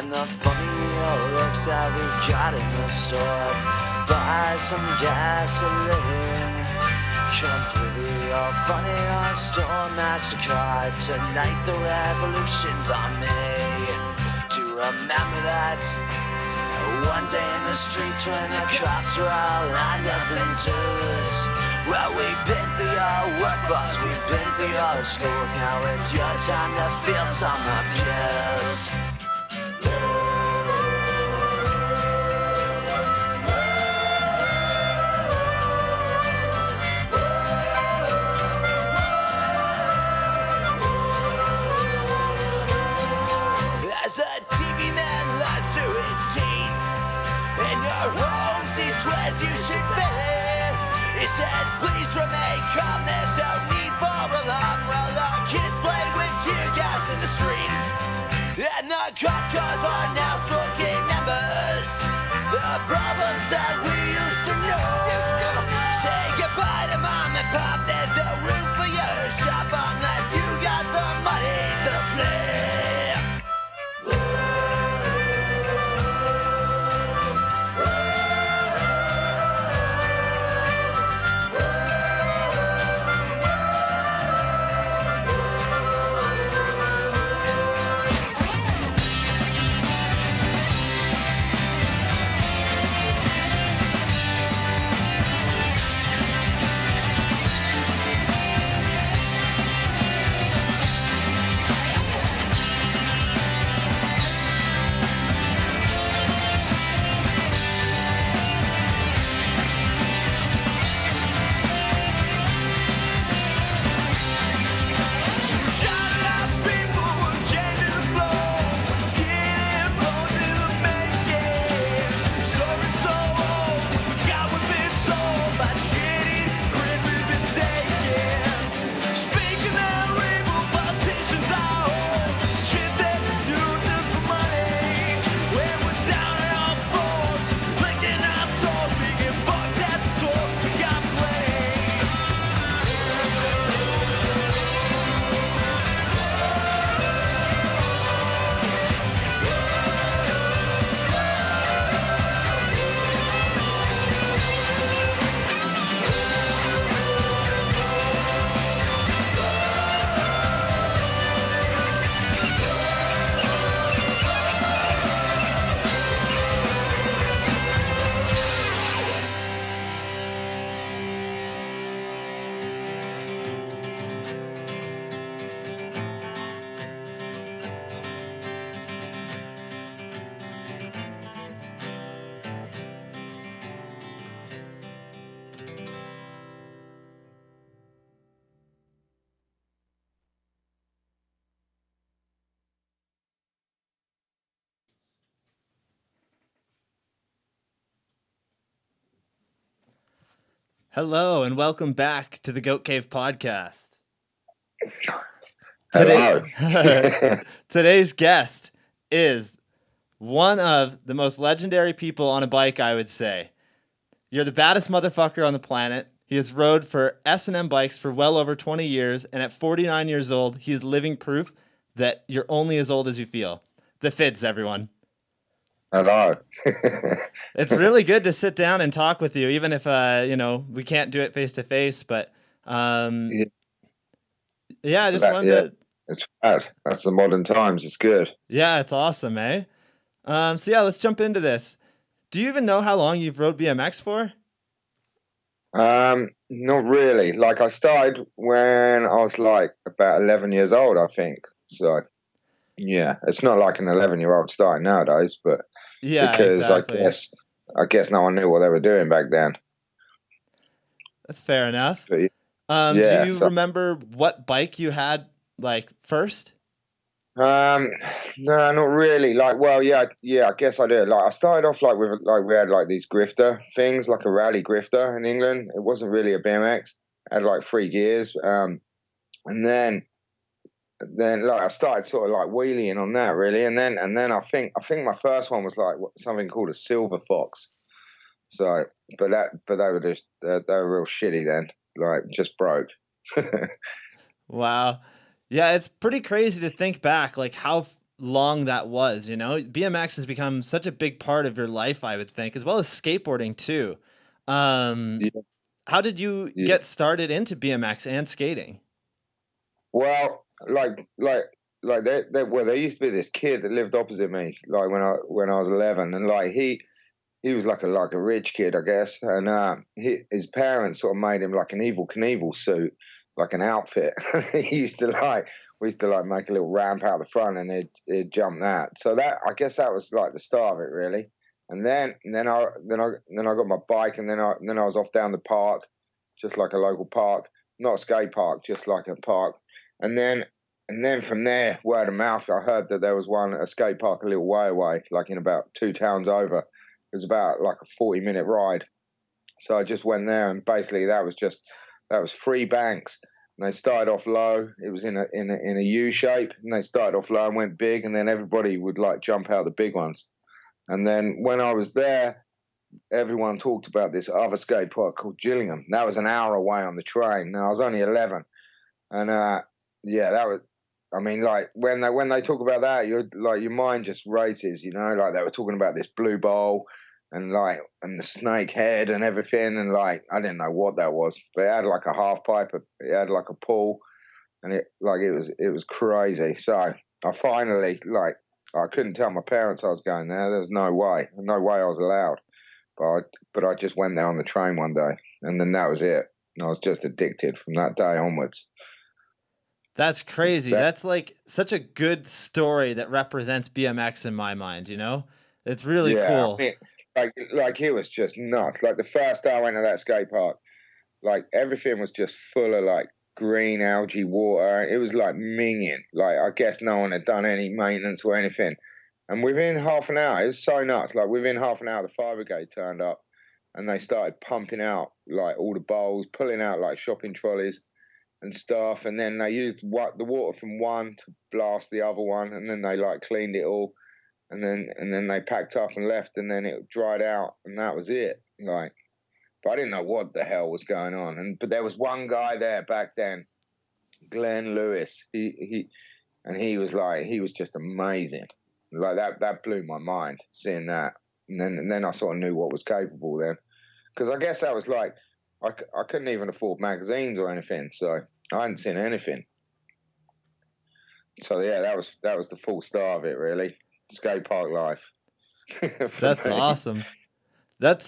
and the funny looks that we got in the store. Buy some gasoline, completely all funny on store MasterCard. Tonight the revolution's on me. Do you remember that? One day in the streets when the cops were all lined up in twos. Well, we've been through your workforce, we've been through your schools. Now it's your time to feel some abuse. As a TV man lies to his teeth, in your homes he swears you should be. He says please remain calm, there's no need for alarm. Well, our kids play with tear gas in the streets, and the cop cars are now smoking embers. The problems that we used to know. Say goodbye to mom and pop, there's no room for your shop unless you got the money to play. Hello and welcome back to the Goat Cave podcast. Hello. Today's guest is one of the most legendary people on a bike, I would say. You're the baddest motherfucker on the planet. He has rode for S&M bikes for well over 20 years, and at 49 years old, he is living proof that you're only as old as you feel. The Fids, everyone. Hello. It's really good to sit down and talk with you, even if we can't do it face to face. But I just wanted to. It's bad. That's the modern times. It's good. Yeah, it's awesome, eh? Let's jump into this. Do you even know how long you've rode BMX for? Not really. Like I started when I was like about 11 years old, I think. So yeah, it's not like an 11-year-old starting nowadays, but yeah, because exactly. I guess no one knew what they were doing back then. That's fair enough. But, do you remember what bike you had like first? No, not really. Like, well, yeah, I guess I did. Like, I started off like with like we had like these grifter things, like a rally grifter in England. It wasn't really a BMX. It had like 3 gears, and then like I started sort of like wheeling on that really, and then I think my first one was like something called a Silver Fox. So, but they were just they were real shitty then, like just broke. Wow. Yeah, it's pretty crazy to think back, like how long that was, you know? BMX has become such a big part of your life, I would think, as well as skateboarding too. Um, Yeah, how did you yeah. get started into BMX and skating? Well, there used to be this kid that lived opposite me, like when I was 11, and like he was like a rich kid, I guess, and his parents sort of made him like an Evil Knievel suit, like an outfit. he used to like we used to like make a little ramp out the front, and he'd jump that. So that I guess that was like the start of it, really. And then I got my bike, and then I was off down the park, just like a local park, not a skate park, just like a park. And then from there, word of mouth, I heard that there was a skate park a little way away, like in about 2 towns over. It was about like a 40-minute ride. So I just went there, and basically that was 3 banks. And they started off low. It was in a U shape, and they started off low and went big, and then everybody would like jump out the big ones. And then when I was there, everyone talked about this other skate park called Gillingham. That was an hour away on the train. Now I was only 11, and yeah, that was. I mean, like when they talk about that, you're like your mind just races, you know. Like they were talking about this blue bowl, and the snake head and everything, and like I didn't know what that was, but it had like a half pipe, it had like a pool, and it was crazy. So I finally I couldn't tell my parents I was going there. There was no way I was allowed. But I just went there on the train one day, and then that was it. And I was just addicted from that day onwards. That's crazy. That's like such a good story that represents BMX in my mind, you know? It's really cool. I mean, like it was just nuts. Like the first day I went to that skate park, like everything was just full of like green algae water. It was like minging. Like I guess no one had done any maintenance or anything. And within half an hour, it was so nuts. Like within half an hour, the fire brigade turned up, and they started pumping out like all the bowls, pulling out like shopping trolleys and stuff. And then they used the water from one to blast the other one, and then they like cleaned it all. And then they packed up and left, and then it dried out, and that was it. Like, but I didn't know what the hell was going on. But there was one guy there back then, Glenn Lewis. He was just amazing. Like that blew my mind seeing that. And then I sort of knew what was capable then, because I guess that was like I couldn't even afford magazines or anything, so I hadn't seen anything. So yeah, that was the full start of it, really. Skate park life. That's awesome. That's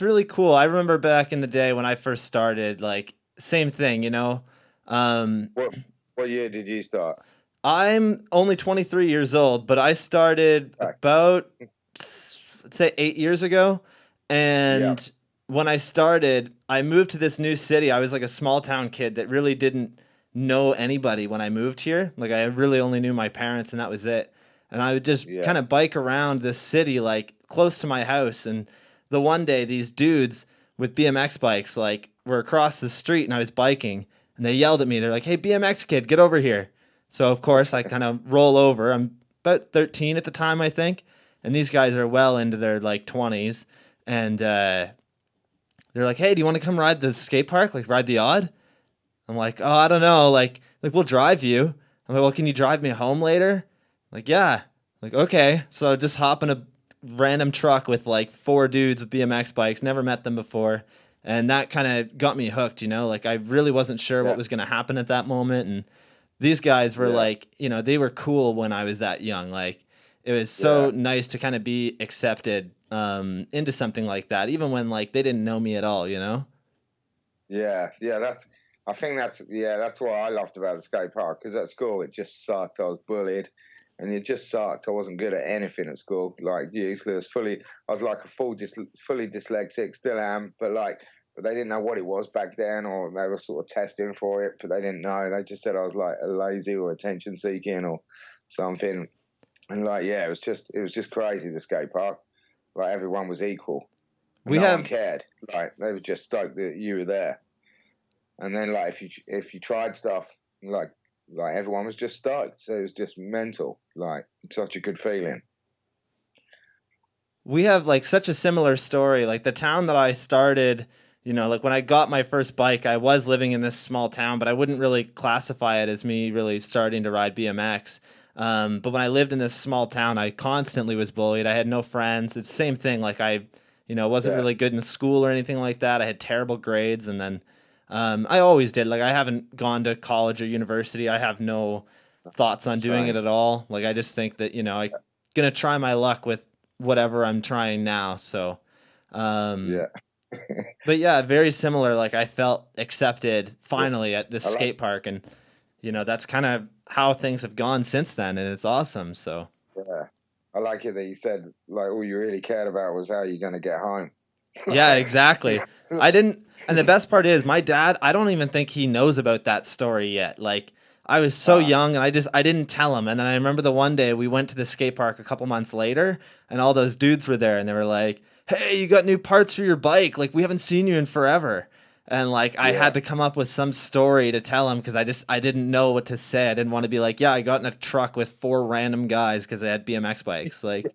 really cool. I remember back in the day when I first started, like same thing, you know. What year did you start? I'm only 23 years old, but I started about say 8 years ago. And when I started, I moved to this new city. I was like a small town kid that really didn't know anybody when I moved here. Like I really only knew my parents, and that was it. And I would just kind of bike around this city, like close to my house. And the one day, these dudes with BMX bikes, like, were across the street, and I was biking, and they yelled at me. They're like, "Hey, BMX kid, get over here." So of course, I kind of roll over. I'm about 13 at the time, I think, and these guys are well into their like 20s, and they're like, "Hey, do you want to come ride the skate park? Like, ride the odd?" I'm like, "Oh, I don't know. Like we'll drive you." I'm like, "Well, can you drive me home later?" Like, yeah. Like, okay. So just hop in a random truck with like 4 dudes with BMX bikes, never met them before. And that kind of got me hooked, you know? Like I really wasn't sure what was going to happen at that moment. And these guys were like, you know, they were cool when I was that young. Like it was so nice to kind of be accepted into something like that, even when like they didn't know me at all, you know? Yeah, I think that's what I loved about the skate park, because at school it just sucked. I was bullied, and it just sucked. I wasn't good at anything at school, like useless. I was like fully dyslexic, still am, but they didn't know what it was back then, or they were sort of testing for it, but they didn't know. They just said I was like a lazy or attention seeking or something. And it was just crazy, the skate park. Like everyone was equal. No one cared. Like they were just stoked that you were there. And then like if you tried stuff, like everyone was just stoked. So it was just mental. Like such a good feeling. We have like such a similar story. Like the town that I started, you know, like when I got my first bike, I was living in this small town, but I wouldn't really classify it as me really starting to ride BMX. But when I lived in this small town, I constantly was bullied. I had no friends. It's the same thing. Like I, wasn't Yeah. really good in school or anything like that. I had terrible grades, and then I always did. Like I haven't gone to college or university. I have no thoughts on doing it Same. at all. Like I just think that I'm gonna try my luck with whatever I'm trying now. So, Yeah. but yeah, very similar. Like I felt accepted Yeah. finally at this I like. skate park, and that's kind of how things have gone since then, and it's awesome. So Yeah. I like it that you said like all you really cared about was how you're gonna get home. yeah, exactly. I didn't, and the best part is my dad. I don't even think he knows about that story yet. Like I was so Ah, young, and I didn't tell him. And then I remember the one day we went to the skate park a couple months later, and all those dudes were there, and they were like, "Hey, you got new parts for your bike? Like we haven't seen you in forever." And like I yeah. had to come up with some story to tell him because I didn't know what to say. I didn't want to be like, "Yeah, I got in a truck with 4 random guys because I had BMX bikes." Like,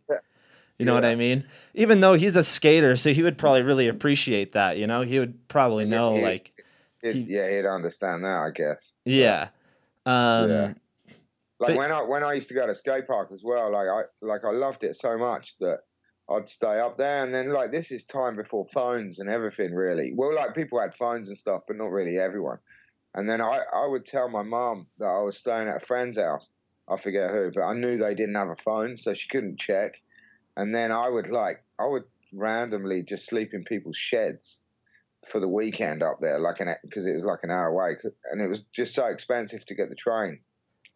you know what I Yeah. mean? Even though he's a skater, so he would probably really appreciate that. He would probably Yeah. know like he, Yeah. He'd understand that, I guess. But yeah. yeah. Um, Like but when I used to go to skate park as well, I loved it so much that I'd stay up there, and then like this is time before phones and everything really. Well, like people had phones and stuff, but not really everyone. And then I would tell my mum that I was staying at a friend's house. I forget who, but I knew they didn't have a phone, so she couldn't check. And then I would randomly just sleep in people's sheds for the weekend up there, because it was like an hour away, and it was just so expensive to get the train,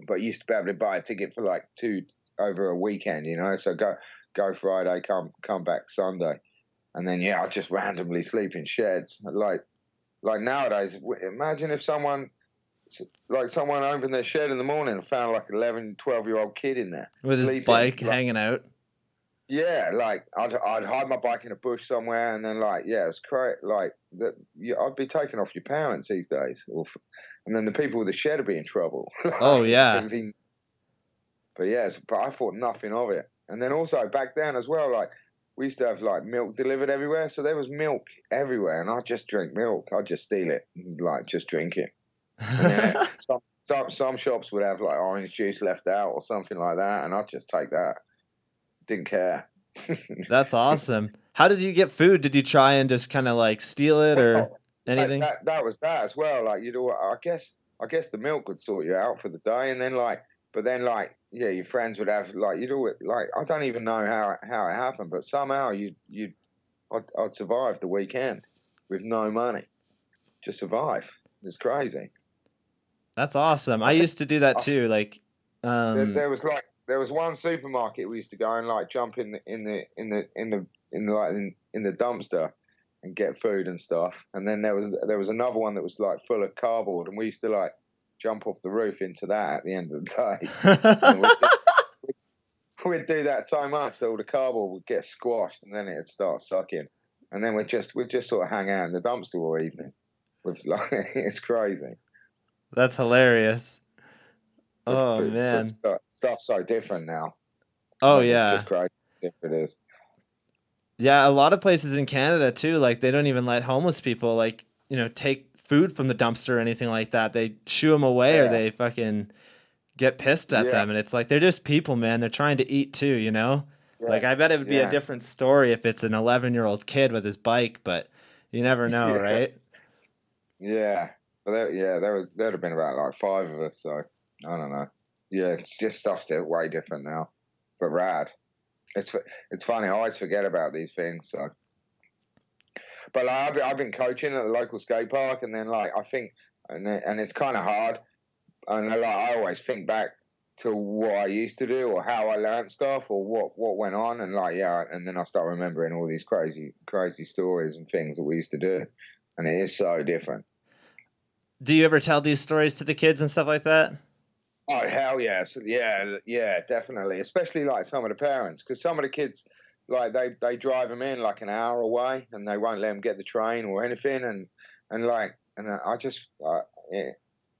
but you used to be able to buy a ticket for like two over a weekend, So go Friday, come back Sunday, and then I just randomly sleep in sheds. Like nowadays, imagine if someone opened their shed in the morning and found like 11, 12-year-old kid in there with his sleeping. bike hanging out. Yeah, like I'd hide my bike in a bush somewhere, and then it's great. Like that, I'd be taken off your parents these days, and then the people with the shed would be in trouble. Oh Like, yeah. but I thought nothing of it. And then also back then as well, like we used to have like milk delivered everywhere, so there was milk everywhere, and I just drink milk. I just steal it, and, like just drink it. And then some shops would have like orange juice left out or something like that, and I'd just take that. Didn't care. That's awesome. How did you get food? Did you try and just kind of like steal it or Well, anything? that was that as well. Like I guess the milk would sort you out for the day, and then your friends would have like I don't even know how it happened, but somehow I'd survive the weekend with no money, just survive. It's crazy. That's awesome. I I think used to do that I, too. Like, there was one supermarket we used to go and like jump in the dumpster and get food and stuff. And then there was another one that was like full of cardboard, and we used to like jump off the roof into that at the end of the day. And we'd do that so much that all the cardboard would get squashed, and then it'd start sucking. And then we'd just sort of hang out in the dumpster all evening. With like it's crazy. That's hilarious. But, Oh but, but man. stuff's so different now. Oh Like it's yeah. just crazy if it is. Yeah, a lot of places in Canada too, like they don't even let homeless people like, take food from the dumpster or anything like that. They shoo them away or Yeah, they fucking get pissed at yeah, them, and it's like they're just people, man. They're trying to eat too. yeah, Like I bet it would be a yeah, different story if it's an 11-year-old kid with his bike, but you never know, yeah, right? yeah. But there'd have been about like five of us, so I don't know. Yeah, it's just stuff's way different now, but rad. It's funny. I always forget about these things. So, but like, I've been coaching at the local skate park, and then like I think, and it's kind of hard. And like I always think back to what I used to do, or how I learned stuff, or what went on, and and then I start remembering all these crazy stories and things that we used to do, and it is so different. Do you ever tell these stories to the kids and stuff like that? Oh hell yes, yeah, definitely. Especially like some of the parents, because some of the kids, like they drive them in like an hour away, and they won't let them get the train or anything, and I just yeah,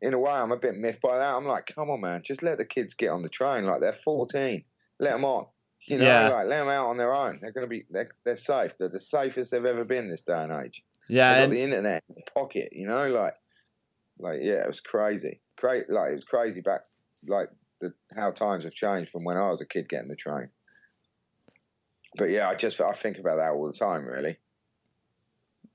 in a way I'm a bit miffed by that. I'm like, come on man, just let the kids get on the train. Like they're 14, let them on. Yeah. Like let them out on their own. They're safe. They're the safest they've ever been this day and age. Yeah, They got and the internet in their pocket. Like yeah, it was crazy. Like it was crazy back like how times have changed from when I was a kid getting the train. But yeah, I think about that all the time, really.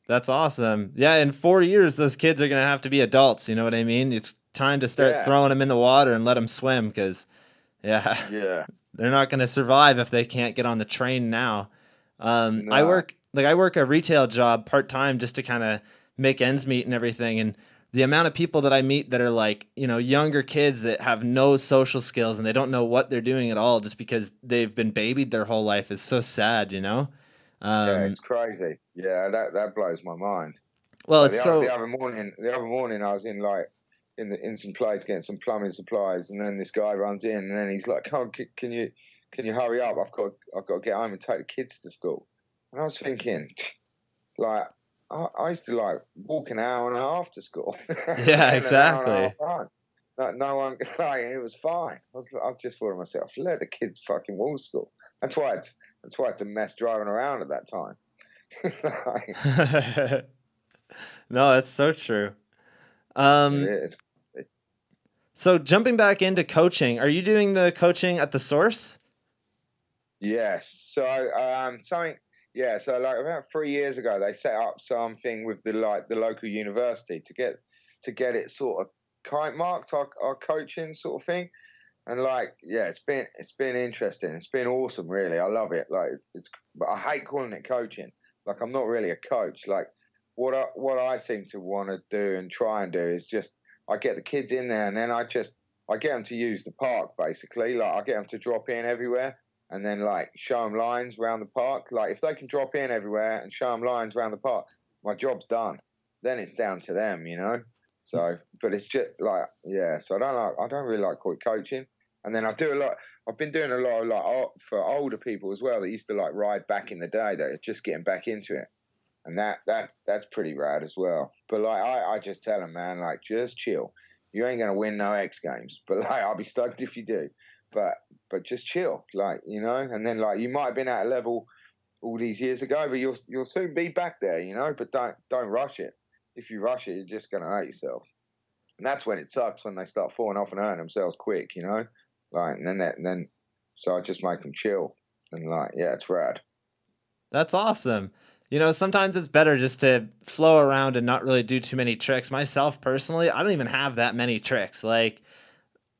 That's awesome. Yeah, in 4 years, those kids are going to have to be adults. You know what I mean? It's time to start throwing them in the water and let them swim because, yeah, they're not going to survive if they can't get on the train now. No. I work a retail job part-time just to kind of make ends meet and everything. And the amount of people that I meet that are like, younger kids that have no social skills and they don't know what they're doing at all just because they've been babied their whole life is so sad, Yeah, it's crazy. Yeah, that blows my mind. Well, like the other morning I was in in some place getting some plumbing supplies, and then this guy runs in, and then he's like, "Oh, can you hurry up? I've got to get home and take the kids to school." And I was thinking, like, I used to like walk an hour and a half to school. Yeah, exactly. No one, like, it was fine. I just thought to myself, let the kids fucking walk to school. That's why it's a mess driving around at that time. No, that's so true. It is. So jumping back into coaching, are you doing the coaching at the source? Yes. So something. Yeah. So like about 3 years ago, they set up something with the local university to get it sort of kite marked our coaching sort of thing. And like, yeah, it's been interesting. It's been awesome, really. I love it. Like, but I hate calling it coaching. Like, I'm not really a coach. Like, what I seem to want to do and try and do is just I get the kids in there, and then I get them to use the park basically. Like, I get them to drop in everywhere, and then like show them lines around the park. Like, if they can drop in everywhere and show them lines around the park, my job's done. Then it's down to them, So, but it's just like, yeah. So I don't really like coaching. And then I do a lot. I've been doing a lot of like for older people as well that used to like ride back in the day that are just getting back into it, and that's pretty rad as well. But like I just tell them, man, like, just chill. You ain't gonna win no X Games, but like I'll be stoked if you do. But just chill, like, And then like you might have been at a level all these years ago, but you'll soon be back there, But don't rush it. If you rush it, you're just gonna hurt yourself. And that's when it sucks, when they start falling off and hurting themselves quick, Like, and then, so I just make them chill, and like, yeah, it's rad. That's awesome. Sometimes it's better just to flow around and not really do too many tricks. Myself personally, I don't even have that many tricks. Like,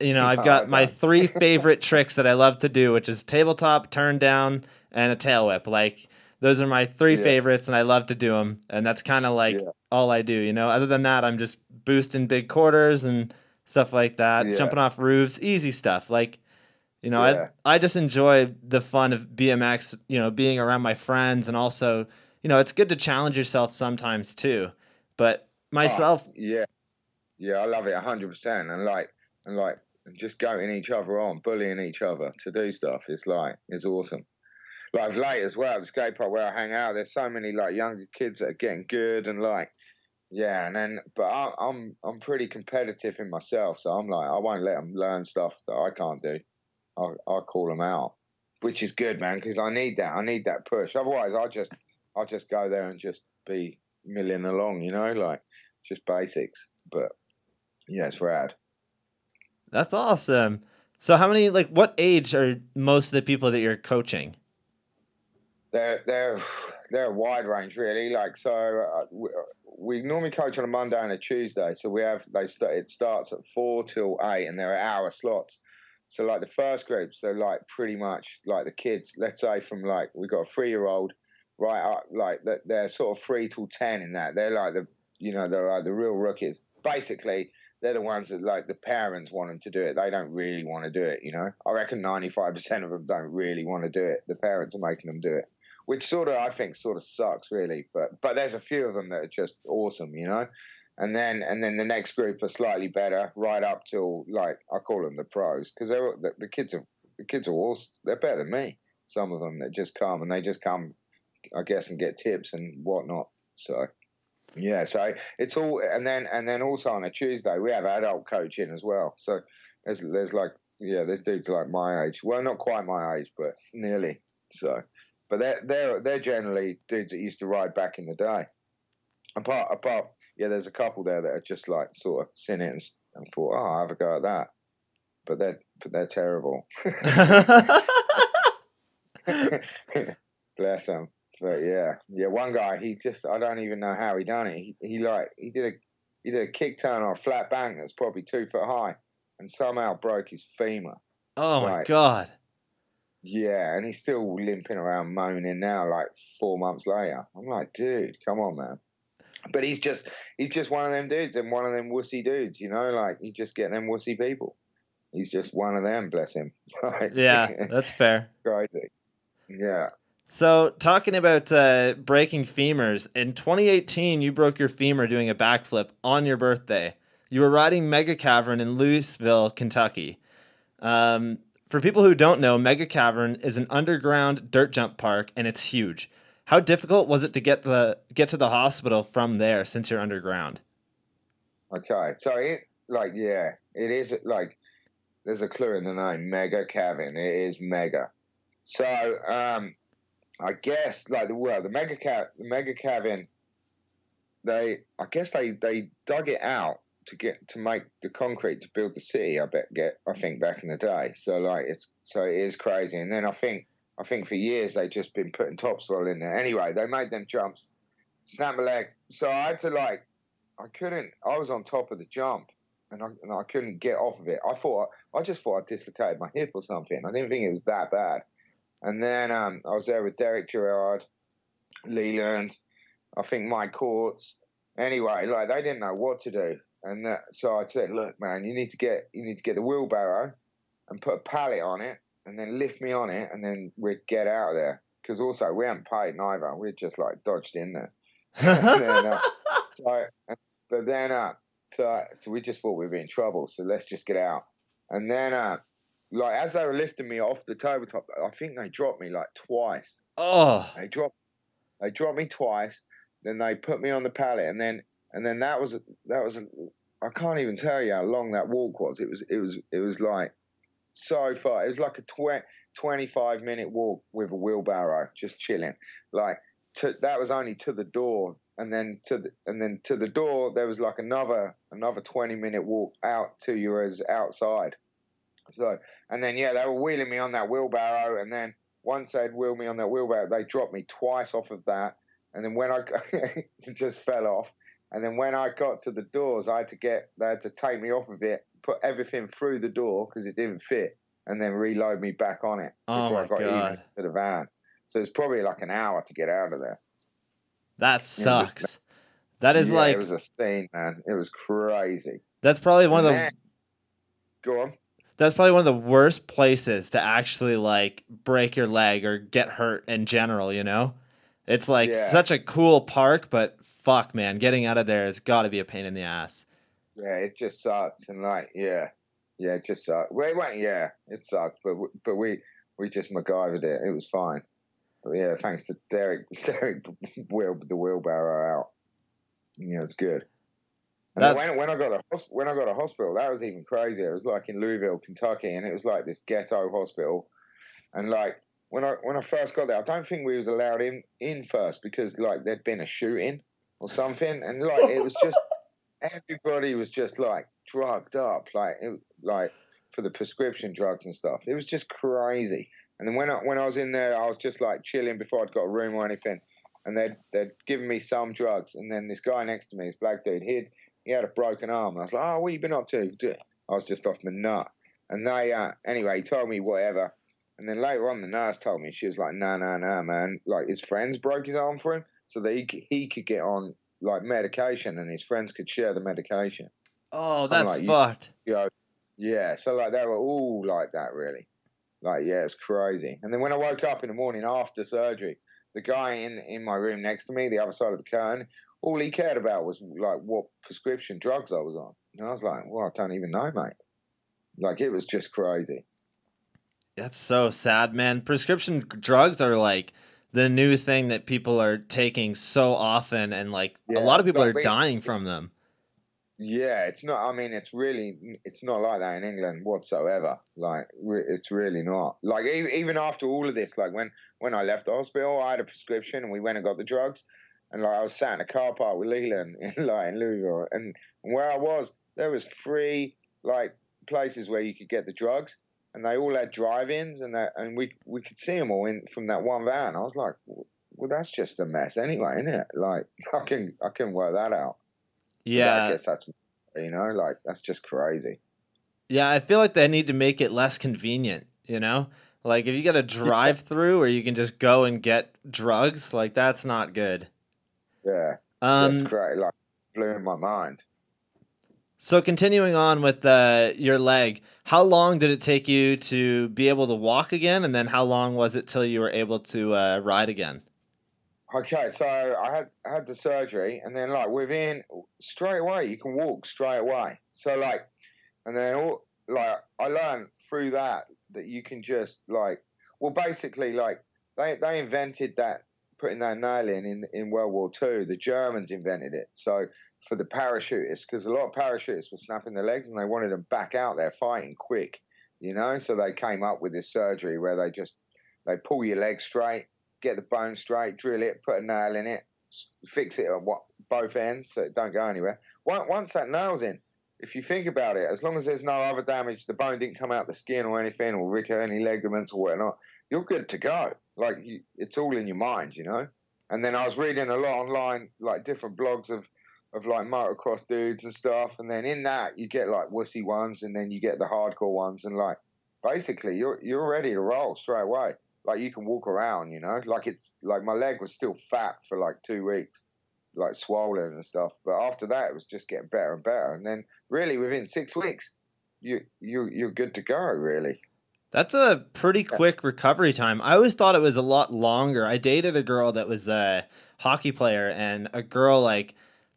I've got my 3 favorite tricks that I love to do, which is tabletop, turn down, and a tail whip. Like, those are my 3 favorites, and I love to do them. And that's kind of like all I do, Other than that, I'm just boosting big quarters and stuff like that, jumping off roofs, easy stuff. Like, I just enjoy the fun of BMX, being around my friends, and also, it's good to challenge yourself sometimes too. But myself, yeah, I love it 100%, and just going each other on, bullying each other to do stuff is awesome. Like, late as well, the skate park where I hang out, there's so many like younger kids that are getting good, and like, yeah, and then, but I'm pretty competitive in myself, so I'm like, I won't let them learn stuff that I can't do. I'll call them out, which is good, man, because I need that. I need that push. Otherwise, I'll just go there and just be milling along, like just basics. But yeah, it's rad. That's awesome. So what age are most of the people that you're coaching? They're a wide range, really. Like, so we normally coach on a Monday and a Tuesday. So it starts at 4 till 8, and there are hour slots. So like the first group, so like pretty much like the kids, let's say from like, we've got a 3-year-old right up, like they're sort of 3 till 10 in that. They're like they're like the real rookies. Basically, they're the ones that like the parents want them to do it. They don't really want to do it, I reckon 95% of them don't really want to do it. The parents are making them do it, which I think sucks, really. But there's a few of them that are just awesome, And then the next group are slightly better, right up till like I call them the pros, because the kids are awesome. They're better than me. Some of them that just come, I guess, and get tips and whatnot. So yeah, so it's all, and then also on a Tuesday we have adult coaching as well. So there's like, yeah, there's dudes like my age. Well, not quite my age, but nearly. So, but they're generally dudes that used to ride back in the day. Apart. Yeah, there's a couple there that are just like sort of seen it and thought, oh, I'll have a go at that. But but they're terrible. Bless him. But yeah, one guy, I don't even know how he done it. He did a kick turn on a flat bank that's probably 2 foot high, and somehow broke his femur. Oh my God. Yeah, and he's still limping around moaning now, like 4 months later. I'm like, dude, come on, man. But he's just one of them dudes, and one of them wussy dudes, you know, like you just get them wussy people. He's just one of them, bless him. Yeah, that's fair. Crazy. Yeah. So, talking about breaking femurs, in 2018, you broke your femur doing a backflip on your birthday. You were riding Mega Cavern in Louisville, Kentucky. For people who don't know, Mega Cavern is an underground dirt jump park, and it's huge. How difficult was it to get to the hospital from there since you're underground? Okay, so it is like there's a clue in the name, Mega Cavern. It is mega. So I guess like the Mega Cavern, they dug it out to make the concrete to build the city. I think back in the day. So it is crazy. And then I think for years they just been putting topsoil in there. Anyway, they made them jumps. Snapped my leg. So I had to I was on top of the jump and I couldn't get off of it. I just thought I dislocated my hip or something. I didn't think it was that bad. And then I was there with Derek Gerard, Leland, I think Mike Courts. Anyway, like they didn't know what to do. And so I said, look, man, you need to get the wheelbarrow and put a pallet on it and then lift me on it and then we'd get out of there. Because also we hadn't paid neither. We'd just like dodged in there. So we just thought we'd be in trouble. So let's just get out. And then like as they were lifting me off the tabletop, I think they dropped me like twice. Oh. They dropped me twice. Then they put me on the pallet, and then that was I can't even tell you how long that walk was. It was like so far. It was like a 25-minute walk with a wheelbarrow, just chilling. Like that was only to the door, and then to the door there was like another 20-minute walk out to you as outside. So and then they were wheeling me on that wheelbarrow, and then once they'd wheeled me on that wheelbarrow, they dropped me twice off of that. And then when it just fell off. And then when I got to the doors, they had to take me off of it, put everything through the door because it didn't fit, and then reload me back on it before I got even to the van. So it's probably like an hour to get out of there. That sucks. It was a scene, man. It was crazy. That's probably one of the. Go on. That's probably one of the worst places to actually like break your leg or get hurt in general. You know. It's like such a cool park, but fuck, man, getting out of there has got to be a pain in the ass. Yeah, it just sucks, and it just sucked. It sucked, but we just MacGyvered it. It was fine. But yeah, thanks to Derek wheeled the wheelbarrow out. Yeah, it's good. And when I got a hospital, that was even crazier. It was like in Louisville, Kentucky, and it was like this ghetto hospital, and like. When I first got there, I don't think we was allowed in first because like there'd been a shooting or something, and like it was just everybody was just like drugged up, like for the prescription drugs and stuff. It was just crazy. And then when I was in there, I was just like chilling before I'd got a room or anything, and they'd given me some drugs, and then this guy next to me, this black dude, he had a broken arm. And I was like, oh, what you been up to? I was just off my nut, and anyway, he told me whatever. And then later on, the nurse told me, she was like, no, man. Like, his friends broke his arm for him so that he could get on, like, medication and his friends could share the medication. Oh, that's fucked. Yeah, so, like, they were all like that, really. Like, yeah, it's crazy. And then when I woke up in the morning after surgery, the guy in my room next to me, the other side of the curtain, all he cared about was, like, what prescription drugs I was on. And I was like, well, I don't even know, mate. Like, it was just crazy. That's so sad, man. Prescription drugs are like the new thing that people are taking so often, and like a lot of people are dying from them. Yeah, it's not. I mean, it's not like that in England whatsoever. Like, it's really not. Like, even after all of this, like when I left the hospital, I had a prescription and we went and got the drugs, and like I was sat in a car park with Leland in Louisville, and where I was, there was 3 like places where you could get the drugs. and they all had drive-ins, and we could see them all from that one van. I was like, well, that's just a mess anyway, isn't it? Like, I can work that out. Yeah. I guess that's, like, that's just crazy. Yeah, I feel like they need to make it less convenient, you know? Like if you get a drive through where you can just go and get drugs, like that's not good. Yeah. That's great. Like, blew my mind. So continuing on with your leg, how long did it take you to be able to walk again, and then how long was it till you were able to ride again? Okay, so I had the surgery, and then like within straight away you can walk straight away. So like, and then like I learned through that you can just like, well, basically like they invented that, putting that nail in World War II. The Germans invented it. So for the parachutists, because a lot of parachutists were snapping their legs and they wanted them back out there fighting quick, So they came up with this surgery where they pull your leg straight, get the bone straight, drill it, put a nail in it, fix it at both ends so it don't go anywhere. Once that nail's in, if you think about it, as long as there's no other damage, the bone didn't come out the skin or anything, or rip any ligaments or whatnot, you're good to go. Like, it's all in your mind, And then I was reading a lot online, like different blogs of like motocross dudes and stuff, and then in that you get like wussy ones, and then you get the hardcore ones, and like basically you're ready to roll straight away. Like, you can walk around, Like, it's like my leg was still fat for like 2 weeks, like swollen and stuff. But after that, it was just getting better and better. And then really within 6 weeks, you're good to go, really. That's a pretty quick recovery time. I always thought it was a lot longer. I dated a girl that was a hockey player, and a girl like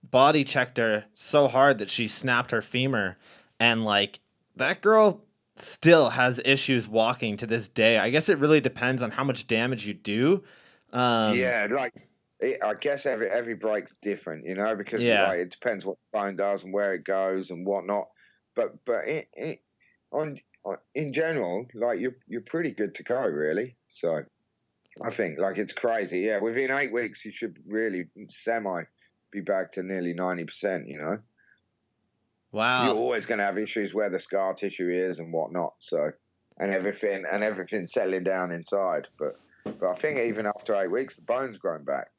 body checked her so hard that she snapped her femur, and like that girl still has issues walking to this day. I guess it really depends on how much damage you do. Yeah, like I guess every break's different, because like it depends what the bone does and where it goes and whatnot. But in general, like you're pretty good to go, really. So I think like it's crazy. Yeah, within 8 weeks you should really be back to nearly 90%. Wow. You're always going to have issues where the scar tissue is and whatnot. So and everything settling down inside, but I think even after 8 weeks, the bone's grown back.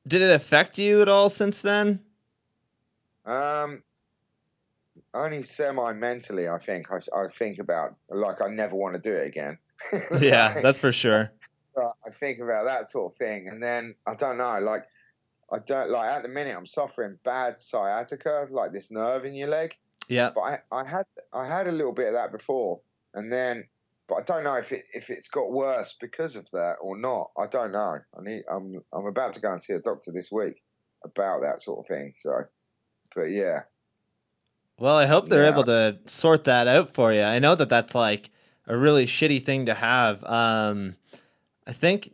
Did it affect you at all since then? Only semi-mentally, I think. I think about, like, I never want to do it again. Yeah, that's for sure. I think about that sort of thing. And then, I don't know, like, at the minute, I'm suffering bad sciatica, like this nerve in your leg. Yeah. But I had a little bit of that before. And then, but I don't know if it's got worse because of that or not. I don't know. I'm about to go and see a doctor this week about that sort of thing. So, but yeah. Well, I hope they're able to sort that out for you. I know that that's like a really shitty thing to have. I think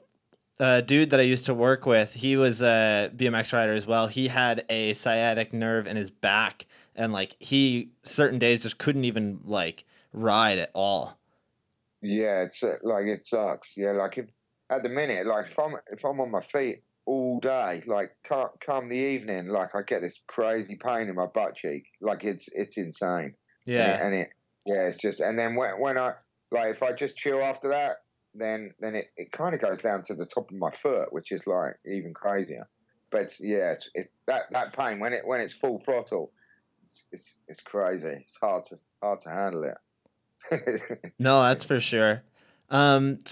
a dude that I used to work with, he was a BMX rider as well. He had a sciatic nerve in his back, and like he certain days just couldn't even like ride at all. Yeah, it's like it sucks. Yeah, like at the minute, like if I'm on my feet all day, like come the evening, like I get this crazy pain in my butt cheek. Like it's insane. Yeah. Yeah, it's just, and then when I, like, if I just chill after that, then it kind of goes down to the top of my foot, which is like even crazier. But it's that pain when it's full throttle, it's crazy. It's hard to handle it. No, that's for sure. So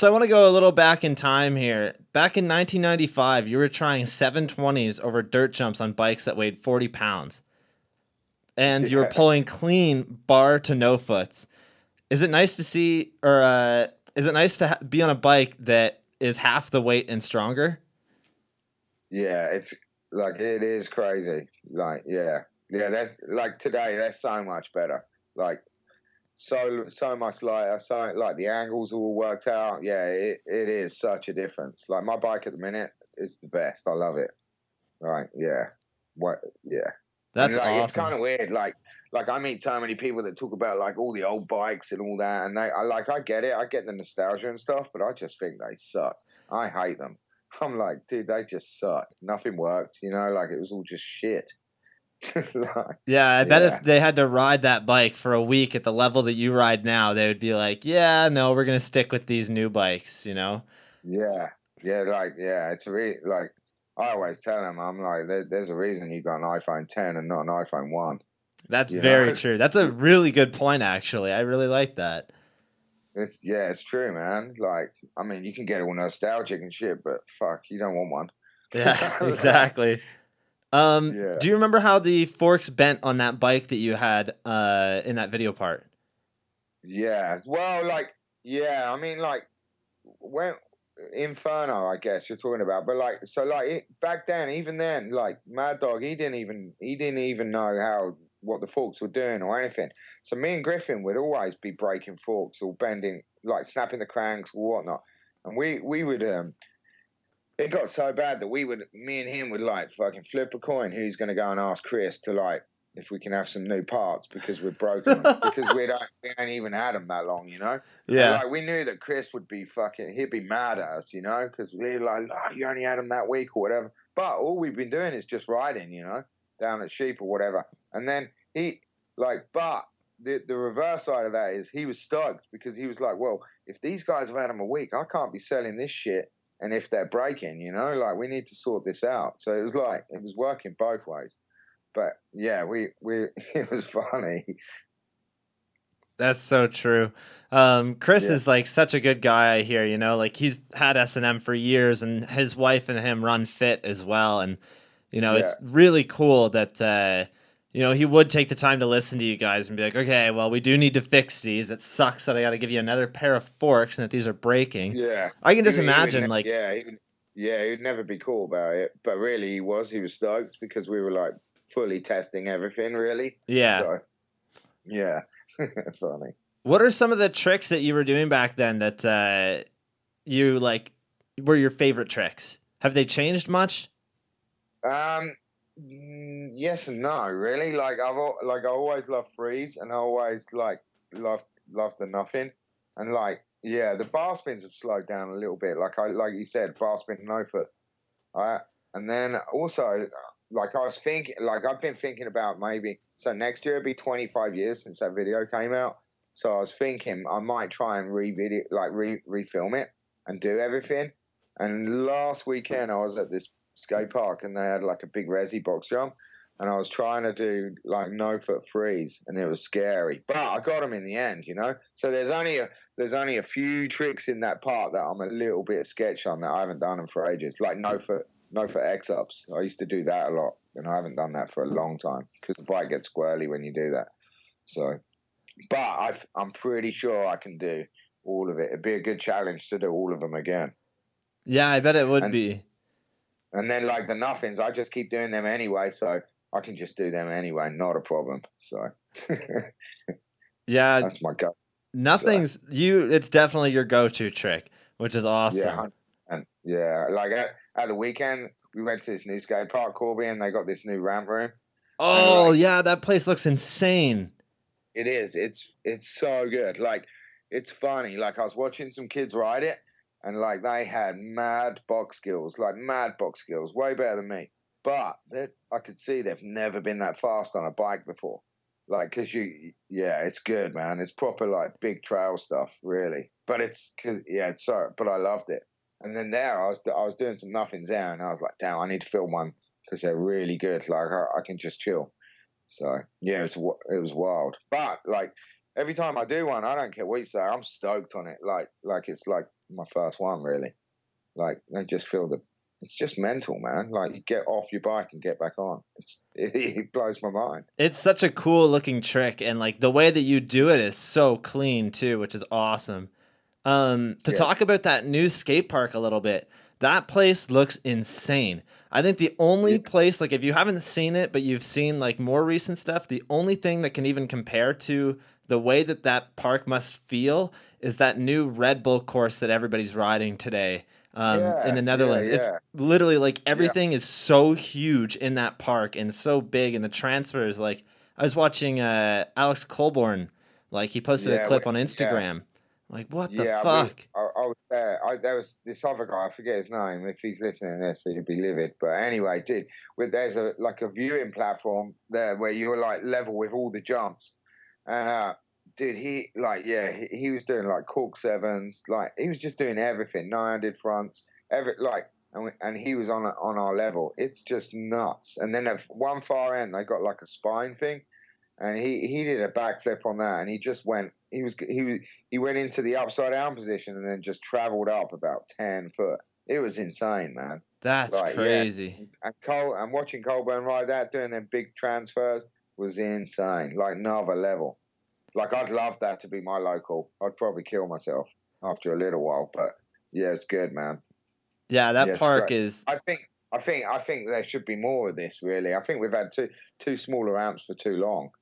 I want to go a little back in time here. Back in 1995, you were trying 720s over dirt jumps on bikes that weighed 40 pounds. And you were pulling clean bar to no foots. Is it nice to see, or is it nice to be on a bike that is half the weight and stronger? Yeah, it's like, it is crazy. Like, yeah. That's like today, that's so much better. Like, so much lighter. So like the angles are all worked out. Yeah, it is such a difference. Like my bike at the minute is the best. I love it. Right? Yeah. What? Yeah. That's like, awesome. It's kind of weird. Like I meet so many people that talk about like all the old bikes and all that, and I get it. I get the nostalgia and stuff, but I just think they suck. I hate them. I'm like, dude, they just suck. Nothing worked. Like it was all just shit. Like, Yeah, I bet yeah, if they had to ride that bike for a week at the level that you ride now, they would be like, yeah, no, we're going to stick with these new bikes, you know? yeah, yeah. Like, yeah, it's like I always tell them, I'm like, there's a reason you got an iPhone 10 and not an iPhone 1. That's You know, very true. That's a really good point, actually. I really like that. it's true, man. Like, I mean, you can get all nostalgic and shit, but fuck, you don't want Yeah, one. Like, exactly. yeah. Do you remember how the forks bent on that bike that you had in that video part? Yeah. Well, like, yeah. I mean, like, when Inferno, I guess you're talking about, but like, so like back then, even then, like Mad Dog, he didn't even know what the forks were doing or anything. So me and Griffin would always be breaking forks or bending, like snapping the cranks or whatnot, and we would It got so bad that me and him would like fucking flip a coin who's going to go and ask Chris to like if we can have some new parts because we've broken them because we ain't even had them that long, you know. And Yeah. like we knew that Chris would be he'd be mad at us, you know, because we were like, oh, you only had them that week or whatever. But all we've been doing is just riding, you know, down at Sheep or whatever. And then but the reverse side of that is he was stoked because he was like, well, if these guys have had them a week, I can't be selling this shit. And if they're breaking, you know, like we need to sort this out. So it was working both ways. But yeah, it was funny. That's so true. Chris Yeah, is like such a good guy, I hear, you know, like he's had S&M for years and his wife and him run Fit as well. And, you know, yeah, it's really cool that, you know, he would take the time to listen to you guys and be like, okay, well, we do need to fix these. It sucks that I got to give you another pair of forks and that these are breaking. yeah. I can just He would imagine like, he'd never be cool about it. But really, he was stoked because we were like fully testing everything, really. yeah. So yeah, funny. What are some of the tricks that you were doing back then that you like were your favorite tricks? Have they changed much? Yes and no, really. Like I always loved freeze, and I always like loved the nothing, and like yeah, the bar spins have slowed down a little bit. Like you said, bar spin no foot. Alright, and then also like I was thinking, like I've been thinking about maybe so next year it'll be 25 years since that video came out. So I was thinking I might try and refilm it and do everything. And last weekend I was at this skate park and they had like a big resi box jump, and I was trying to do like no foot freeze, and it was scary, but I got them in the end, you know. So there's only a few tricks in that part that I'm a little bit sketch on that I haven't done them for ages, like no foot X ups. I used to do that a lot, and I haven't done that for a long time because the bike gets squirrely when you do that. So, but I'm pretty sure I can do all of it. It'd be a good challenge to do all of them again. Yeah, I bet it would And be. And then like the nothings, I just keep doing them anyway, so I can just do them anyway, not a problem. So Yeah, that's my go. nothing's you. It's definitely your go-to trick, which is awesome. Yeah, and yeah, like at the weekend we went to this new skate park, Corby, and they got this new ramp room, and Oh like yeah, that place looks insane. it is, it's so good. Like it's funny. Like I was watching some kids ride it, and like they had mad box skills, way better than me. But I could see they've never been that fast on a bike before. Like, yeah, it's good, man. It's proper like big trail stuff, really. But but I loved it. And then I was doing some nothings there, and I was like, damn, I need to film one because they're really good. Like, I can just chill. So yeah, it was wild. But like every time I do one, I don't care what you say, I'm stoked on it. Like it's like my first one, really. Like they just feel it's just mental, man. Like you get off your bike and get back on. It blows my mind. It's such a cool looking trick, and like the way that you do it is so clean too, which is awesome. To Yeah, talk about that new skate park a little bit, that place looks insane. I think the only yeah, place, like if you haven't seen it, but you've seen like more recent stuff, the only thing that can even compare to the way that that park must feel is that new Red Bull course that everybody's riding today in yeah, the yeah, Netherlands. It's yeah, literally like yeah, everything is so huge in that park and so big, and the transfers. Like I was watching Alex Colborn, like he posted a yeah, clip on yeah, Instagram. Like, what the Yeah, fuck? I was there. There was this other guy. I forget his name. If he's listening to this, he'd be livid. But anyway, dude, there's a viewing platform there where you're like level with all the jumps, and dude, he was doing like cork sevens, like he was just doing everything, no-handed fronts, and he was on our level. It's just nuts. And then at one far end, they got like a spine thing, and he did a backflip on that, and he just went. He went into the upside down position and then just traveled up about 10 foot. It was insane, man. That's Like, yeah, crazy. and watching Colburn ride that, doing them big transfers was insane. Like another level. Like I'd love that to be my local. I'd probably kill myself after a little while, but yeah, it's good, man. Yeah, that Yeah, it's park great. is. I think there should be more of this. Really, I think we've had two smaller amps for too long.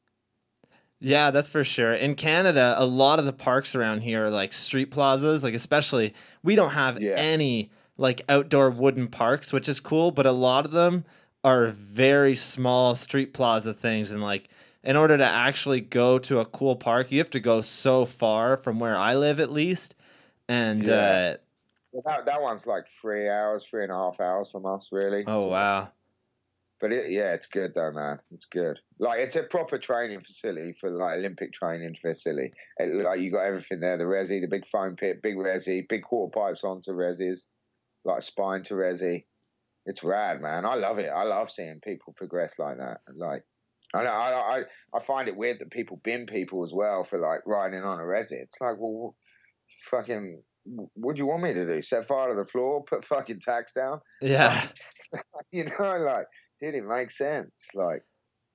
Yeah, that's for sure. In Canada, a lot of the parks around here are like street plazas. Like, especially, we don't have Yeah. any like outdoor wooden parks, which is cool, but a lot of them are very small street plaza things. And like, in order to actually go to a cool park, you have to go so far from where I live, at least. And, Yeah. Well, that one's like 3 hours, 3.5 hours from us, really. oh, So, wow. but it's good though, man. It's good. Like it's a proper training facility for like Olympic training facility. Like you got everything there: the resi, the big foam pit, big resi, big quarter pipes onto resis, like spine to resi. It's rad, man. I love it. I love seeing people progress like that. Like I find it weird that people bin people as well for like riding on a resi. It's like, well, fucking, what do you want me to do? Set fire to the floor? Put fucking tax down? Yeah. Like, dude, it makes sense. Like,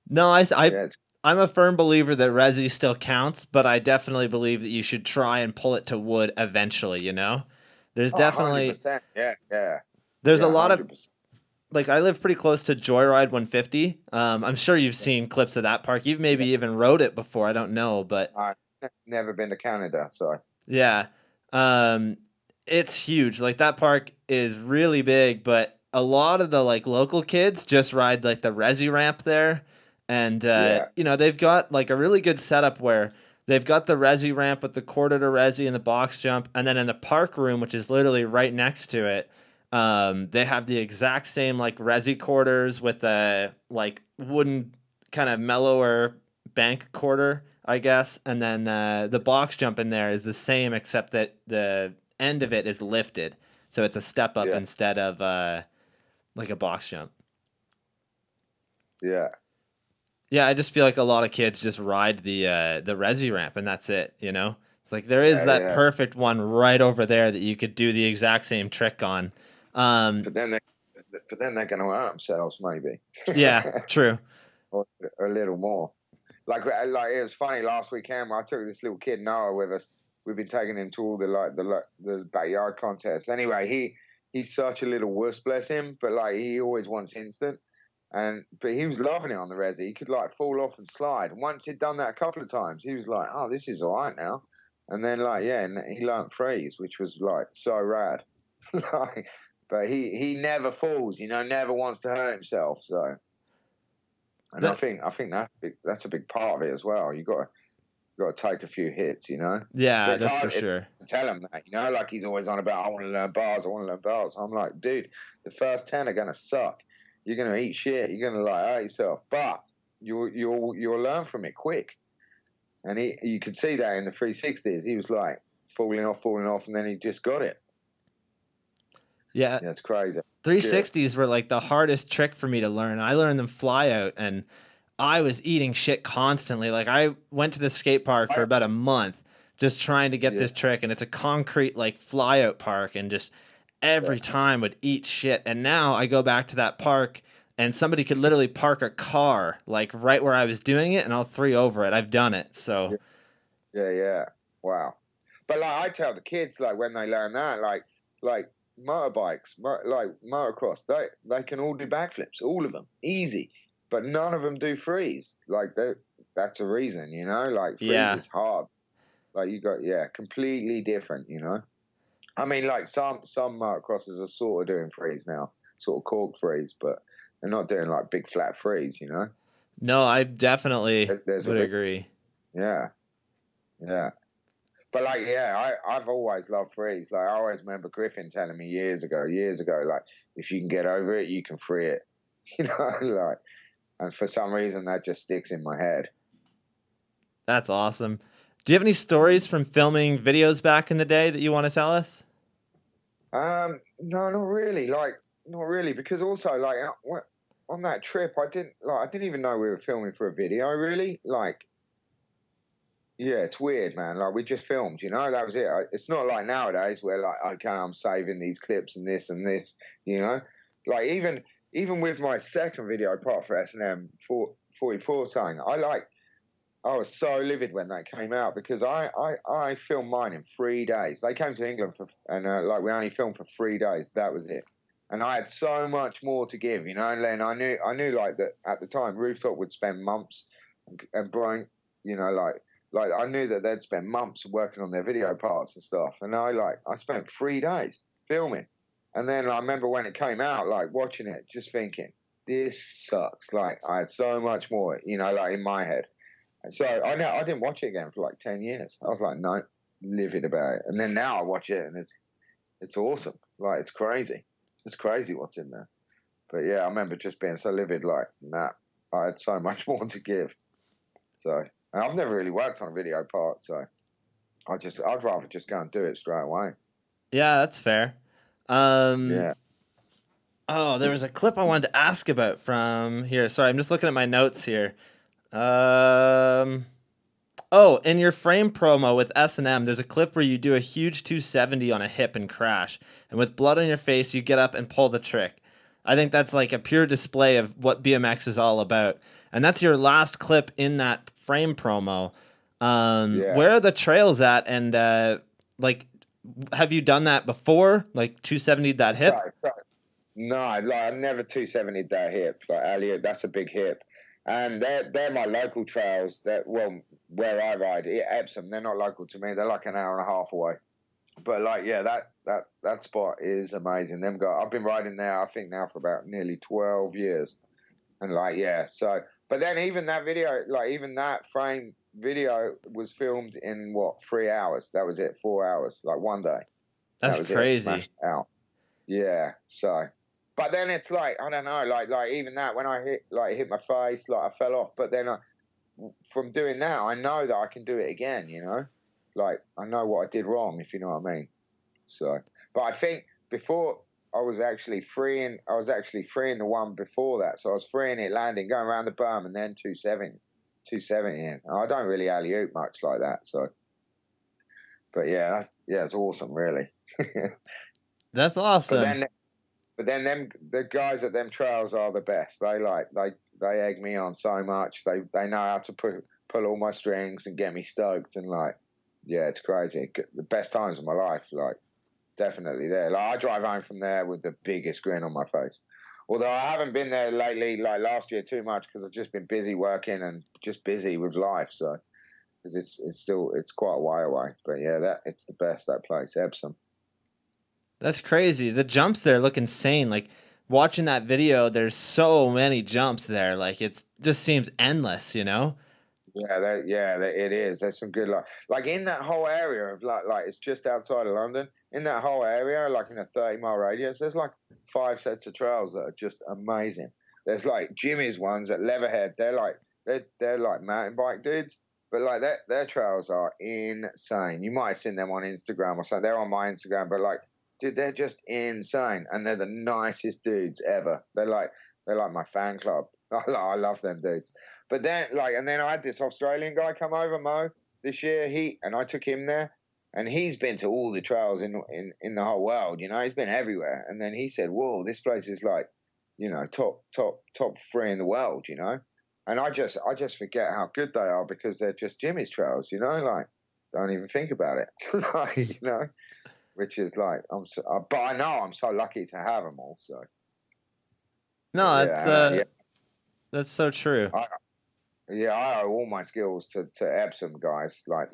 No, yeah, I'm a firm believer that resi still counts, but I definitely believe that you should try and pull it to wood eventually, you know? There's definitely 100%. Yeah, yeah, there's a yeah, lot of 100%. like I live pretty close to Joyride 150. I'm sure you've seen clips of that park. You've maybe Yeah. even rode it before. I don't know, but I've never been to Canada, so yeah, um, it's huge. Like that park is really big, but a lot of the like local kids just ride like the resi ramp there, and yeah, they've got like a really good setup where they've got the resi ramp with the quarter to resi and the box jump, and then in the park room, which is literally right next to it, they have the exact same like resi quarters with a like wooden kind of mellower bank quarter, I guess, and then the box jump in there is the same except that the end of it is lifted, so it's a step up yeah, instead of like a box jump. yeah, Yeah, I just feel like a lot of kids just ride the resi ramp and that's it. It's like there is that yeah. perfect one right over there that you could do the exact same trick on. But then they're going to hurt themselves, maybe. Yeah, true. Or a little more. Like it was funny last weekend. I took this little kid Noah with us. We've been taking him to all the backyard contests. Anyway, he's such a little wuss, bless him. But like he always wants instant. But he was loving it on the resi. He could like fall off and slide. Once he'd done that a couple of times, he was like, "Oh, this is all right now." And then and he learnt freeze, which was like so rad. Like, but he never falls, never wants to hurt himself. So, and I think that's a big part of it as well. You got to take a few hits, Yeah, But it's that's hard for sure. to tell him that, like he's always on about, I want to learn bars, I want to learn bars. I'm like, dude, the first 10 are gonna suck. You're gonna eat shit. You're gonna like hurt yourself, but you'll learn from it quick. And you could see that in the 360s. He was like falling off, and then he just got it. Yeah, Yeah, it's crazy. 360s were like the hardest trick for me to learn. I learned them fly out, and I was eating shit constantly. Like I went to the skate park for about a month just trying to get this trick, and it's a concrete like fly out park, and just every time would eat shit. And now I go back to that park, and somebody could literally park a car like right where I was doing it, and I'll three over it. I've done it. So yeah. Wow. But like I tell the kids, like when they learn that, like motorbikes, like motocross, they can all do backflips, all of them, easy. But none of them do freeze. Like that's a reason, Like freeze is hard. Like you got completely different, I mean, like some motocrossers are sort of doing freeze now, sort of cork freeze, but they're not doing like big flat freeze, No, I definitely There's would agree. Yeah. But But like, yeah, I've always loved freeze. Like, I always remember Griffin telling me years ago, like, if you can get over it, you can free it. Like, and for some reason that just sticks in my head. That's awesome. Do you have any stories from filming videos back in the day that you want to tell us? No, not really. Like, not really, because also like on that trip, I didn't even know we were filming for a video. Really, like, yeah, it's weird, man. Like, we just filmed, that was it. It's not like nowadays where like, okay, I'm saving these clips and this and this, you know. Like, even with my second video part for S&M 44 something, I was so livid when that came out because I filmed mine in 3 days. They came to England and like, we only filmed for 3 days. That was it. And I had so much more to give, And then I knew like that at the time, Rooftop would spend months, and Brian, like I knew that they'd spend months working on their video parts and stuff. And I spent 3 days filming. And then I remember when it came out, like, watching it, just thinking, this sucks. Like, I had so much more, like, in my head. So I didn't watch it again for like 10 years. I was like, no, livid about it. And then now I watch it and it's awesome. Like, it's crazy. It's crazy what's in there. But yeah, I remember just being so livid, like, nah, I had so much more to give. So, and I've never really worked on a video part, so I'd rather just go and do it straight away. Yeah, that's fair. Yeah. Oh, there was a clip I wanted to ask about from here. Sorry, I'm just looking at my notes here. Oh, in your frame promo with S&M, there's a clip where you do a huge 270 on a hip and crash. And with blood on your face, you get up and pull the trick. I think that's like a pure display of what BMX is all about. And that's your last clip in that frame promo. Where are the trails at? And like, have you done that before? Like 270 that hip? Right. No, like, I never 270 that hip. Like, Elliot, that's a big hip. And they're my local trails. Where I ride, Epsom. They're not local to me. They're like an hour and a half away. But like, yeah, that spot is amazing. I've been riding there, I think now for about nearly 12 years. And like, yeah, so, but then even that video, like, even that frame video was filmed in 3 hours? That was it, 4 hours, like, one day. That's that was crazy. It, smashed out. Yeah, so. But then it's like, I don't know, like even that, when I hit my face, like, I fell off. But then from doing that, I know that I can do it again, Like, I know what I did wrong, if you know what I mean. So, but I think before I was actually freeing the one before that. So I was freeing it, landing, going around the berm, and then 270 in. And I don't really alley-oop much like that. So, but yeah, it's awesome, really. That's awesome. But then the guys at them trails are the best. They egg me on so much. They know how to pull all my strings and get me stoked, and like, yeah, it's crazy. The best times of my life, like, definitely there. Like, I drive home from there with the biggest grin on my face. Although I haven't been there lately, like last year, too much, because I've just been busy working and just busy with life. So, because it's quite a way away. But yeah, it's the best, that place, Epsom. That's crazy. The jumps there look insane. Like, watching that video, there's so many jumps there. Like, it just seems endless, Yeah, it is. There's some good, like in that whole area of like it's just outside of London. In that whole area, like in a 30-mile radius, there's like 5 sets of trails that are just amazing. There's like Jimmy's ones at Leatherhead. They're like mountain bike dudes, but like their trails are insane. You might have seen them on Instagram or something. They're on my Instagram, but like, dude, they're just insane, and they're the nicest dudes ever. They're like my fan club. I love them dudes. But then, and then I had this Australian guy come over, Mo, this year. I took him there, and he's been to all the trails in the whole world. He's been everywhere. And then he said, "Whoa, this place is like, top 3 in the world." And I just forget how good they are because they're just Jimmy's trails. Like, don't even think about it. Which is like, but I know I'm so lucky to have them all. So no, that's so true. I owe all my skills to Epsom guys. Like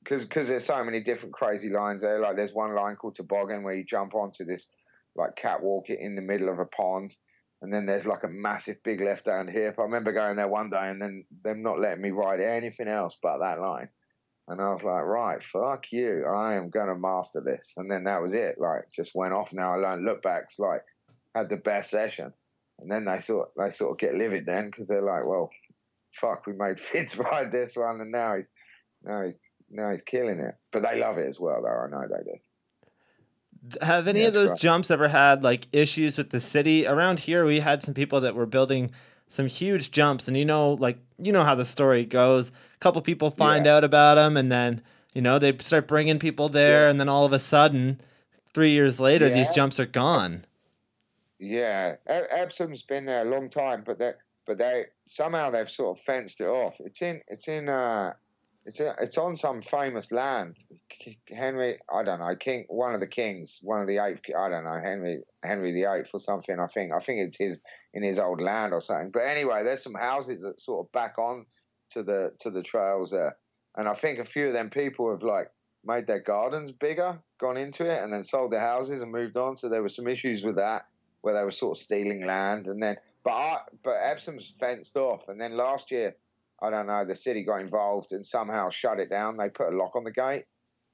because there's so many different crazy lines there. Like, there's one line called Toboggan where you jump onto this like catwalk in the middle of a pond, and then there's like a massive big left hand hip. I remember going there one day and then them not letting me ride anything else but that line. And I was like, right, fuck you. I am going to master this. And then that was it. Like, just went off. Now I learned look backs, like, had the best session. And then they sort of get livid then because they're like, well, fuck, we made Fids ride this one and now he's killing it. But they love it as well, though. I know they do. Have any of those jumps ever had like issues with the city? Around here, we had some people that were building some huge jumps, and you know how the story goes. A couple people find out about them, and then they start bringing people there, and then all of a sudden, 3 years later, these jumps are gone. Yeah, Epsom's been there a long time, but they somehow they've sort of fenced it off. It's on some famous land. Henry, I don't know, one of the kings, one of the eighth, I don't know, Henry the Eighth or something. I think it's in his old land or something. But anyway, there's some houses that sort of back on to the trails there, and I think a few of them people have like made their gardens bigger, gone into it, and then sold their houses and moved on. So there were some issues with that where they were sort of stealing land, and then but Epsom's fenced off, and then last year, I don't know, the city got involved and somehow shut it down. They put a lock on the gate,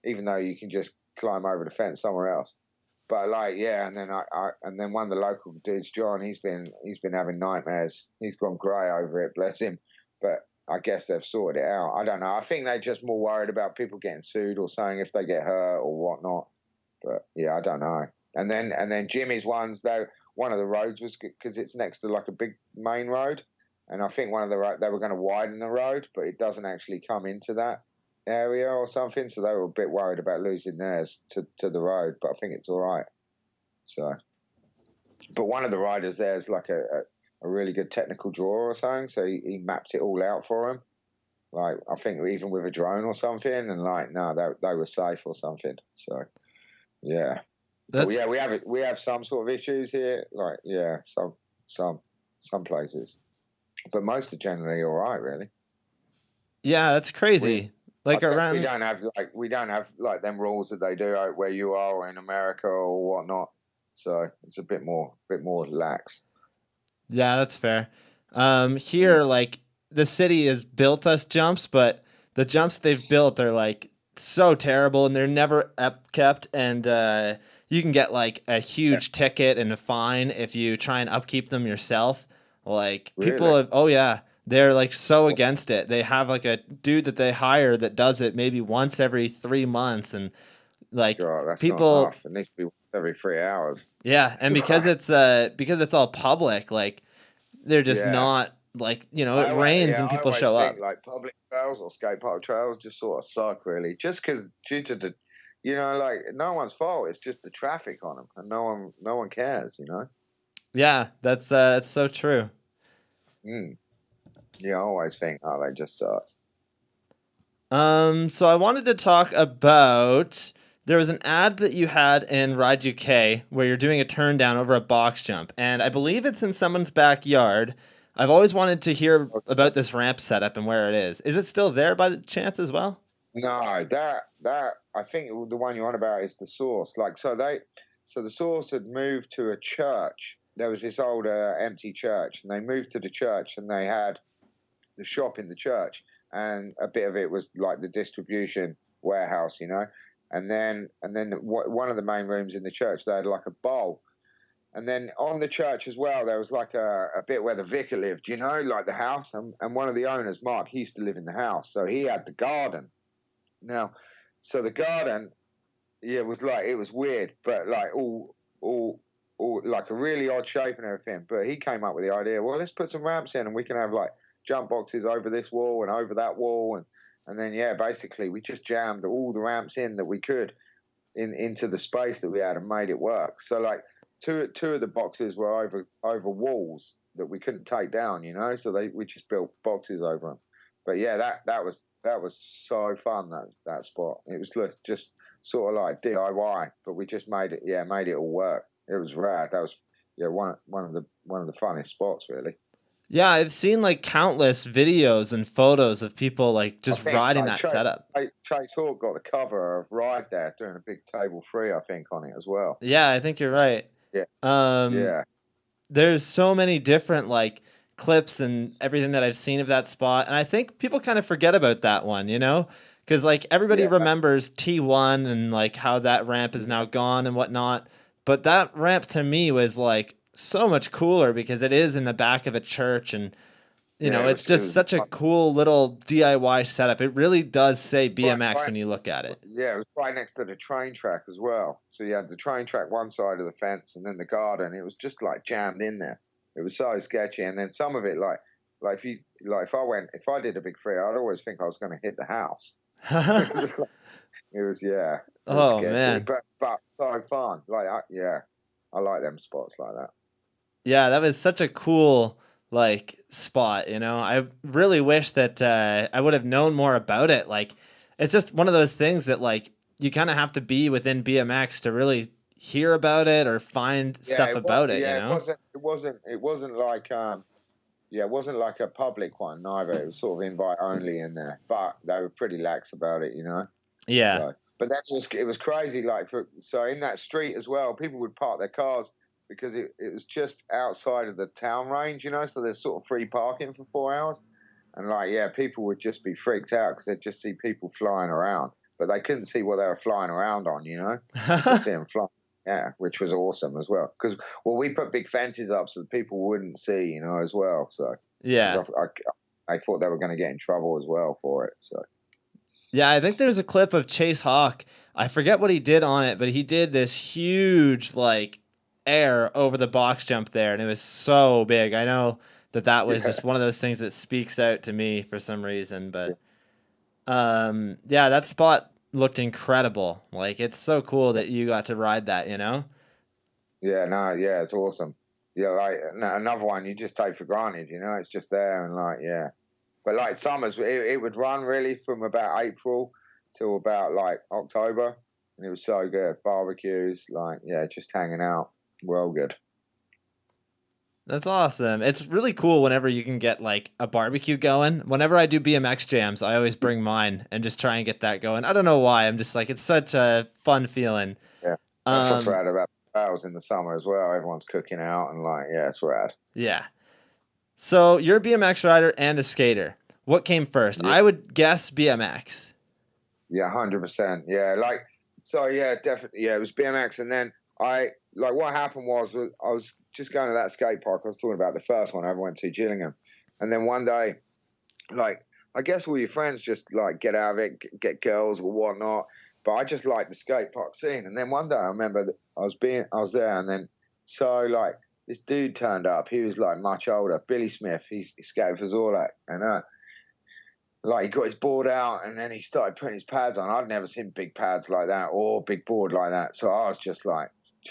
even though you can just climb over the fence somewhere else. But like, yeah, and then and then one of the local dudes, John, he's been having nightmares. He's gone grey over it, bless him. But I guess they've sorted it out. I don't know. I think they're just more worried about people getting sued or something if they get hurt or whatnot. But yeah, I don't know. And then Jimmy's ones though. One of the roads was because it's next to like a big main road. And I think they were going to widen the road, but it doesn't actually come into that area or something. So they were a bit worried about losing theirs to the road, but I think it's all right. So, but one of the riders there is like a really good technical drawer or something. So he mapped it all out for him. Like, I think even with a drone or something, and like, no, they were safe or something. So, yeah. But yeah, we have some sort of issues here. Like, yeah, some places. But most are generally all right, really. Yeah, that's crazy. We don't have like them rules that they do out where you are or in America or whatnot. So it's a bit more lax. Yeah, that's fair. Here, like the city has built us jumps, but the jumps they've built are like so terrible, and they're never kept. And you can get like a huge ticket and a fine if you try and upkeep them yourself. Like people have, they're like so against it. They have like a dude that they hire that does it maybe once every 3 months, and like that's people. Not enough. It needs to be every 3 hours. Yeah, and because it's all public, like they're just not like it rains and people show up. Like public trails or skate park trails just sort of suck really, just because due to the, like no one's fault. It's just the traffic on them, and no one cares. Yeah, that's so true. Yeah, I always think, they just suck. So I wanted to talk about, there was an ad that you had in Ride UK where you're doing a turn down over a box jump, and I believe it's in someone's backyard. I've always wanted to hear about this ramp setup and where it is. Is it still there by the chance as well? No, that I think the one you're on about is the Source. Like, so the Source had moved to a church. There was this old empty church, and they moved to the church, and they had the shop in the church, and a bit of it was like the distribution warehouse, and then one of the main rooms in the church, they had like a bowl, and then on the church as well, there was like a bit where the vicar lived, like the house, and one of the owners, Mark, he used to live in the house, so he had the garden. Now, so the garden, it was weird, but like all like a really odd shape and everything. But he came up with the idea, well, let's put some ramps in and we can have like jump boxes over this wall and over that wall. And then, basically we just jammed all the ramps in that we could into the space that we had and made it work. So like two of the boxes were over walls that we couldn't take down, so we just built boxes over them. But yeah, that was so fun, that spot. It was just sort of like DIY, but we just made it all work. It was rad. That was one of the funnest spots, really. Yeah, I've seen like countless videos and photos of people like just riding that setup. Chase Hawk got the cover of Ride there doing a big table 3, I think, on it as well. Yeah, I think you're right. Yeah. there's so many different like clips and everything that I've seen of that spot, and I think people kind of forget about that one, you know, because like everybody Yeah, remembers T1 and like how that ramp is now gone and whatnot, but that ramp to me was like so much cooler because it is in the back of a church, and you yeah, know, it it's was it just was such a cool little DIY setup. It really does say right, BMX right, when you look at it. yeah, it was right next to the train track as well. So you had the train track one side of the fence, and then the garden. It was just like jammed in there. It was so sketchy, and then some of it, if I did a big free, I'd always think I was going to hit the house. Yeah, it was Oh sketchy, man. but so fun. Yeah, I like them spots like that. Yeah, that was such a cool like spot, you know. I really wish that I would have known more about it. Like it's just one of those things that like you kind of have to be within BMX to really hear about it or find Yeah, stuff about it, you yeah, know? it wasn't like yeah, it wasn't like a public one neither. It was sort of invite only in there, but they were pretty lax about it, you know. Yeah. So, but then it was crazy. So in that street as well, people would park their cars because it was just outside of the town range, you know. So there's sort of free parking for 4 hours, and like yeah, people would just be freaked out because they'd just see people flying around, but they couldn't see what they were flying around on, you know. They just see them flying. Yeah, which was awesome as well. Because we put big fences up so that people wouldn't see, you know, as well. So Yeah. because I thought they were going to get in trouble as well for it. So Yeah, I think there's a clip of Chase Hawk. I forget what he did on it, but he did this huge like air over the box jump there, and it was so big. I know that that was yeah, just one of those things that speaks out to me for some reason, yeah, but yeah, that spot looked incredible. Like it's so cool that you got to ride that, you know? yeah, no, yeah, it's awesome. Yeah, like another one you just take for granted, you know, it's just there and like yeah. But like summers, it would run really from about April till about like October, and it was so good. Barbecues, like yeah, just hanging out, well good. That's awesome. It's really cool whenever you can get like a barbecue going. Whenever I do BMX jams, I always bring mine and just try and get that going. I don't know why. I'm just like it's such a fun feeling. Yeah, that's what's Um rad about sales in the summer as well. Everyone's cooking out and like yeah, it's rad. yeah. So you're a BMX rider and a skater. What came first? Yeah, I would guess BMX. yeah, 100%. Yeah, like so. Yeah, definitely. Yeah, it was BMX, and then I like what happened was I was just going to that skate park. I was talking about the first one I ever went to, Gillingham, and then one day, like I guess all your friends just like get out of it, get girls or whatnot. But I just like the skate park scene. And then one day I remember that I was there, and then so like this dude turned up. He was like much older, Billy Smith. He skated for Zorlak, and like he got his board out and then he started putting his pads on. I'd never seen big pads like that or big board like that. So I was just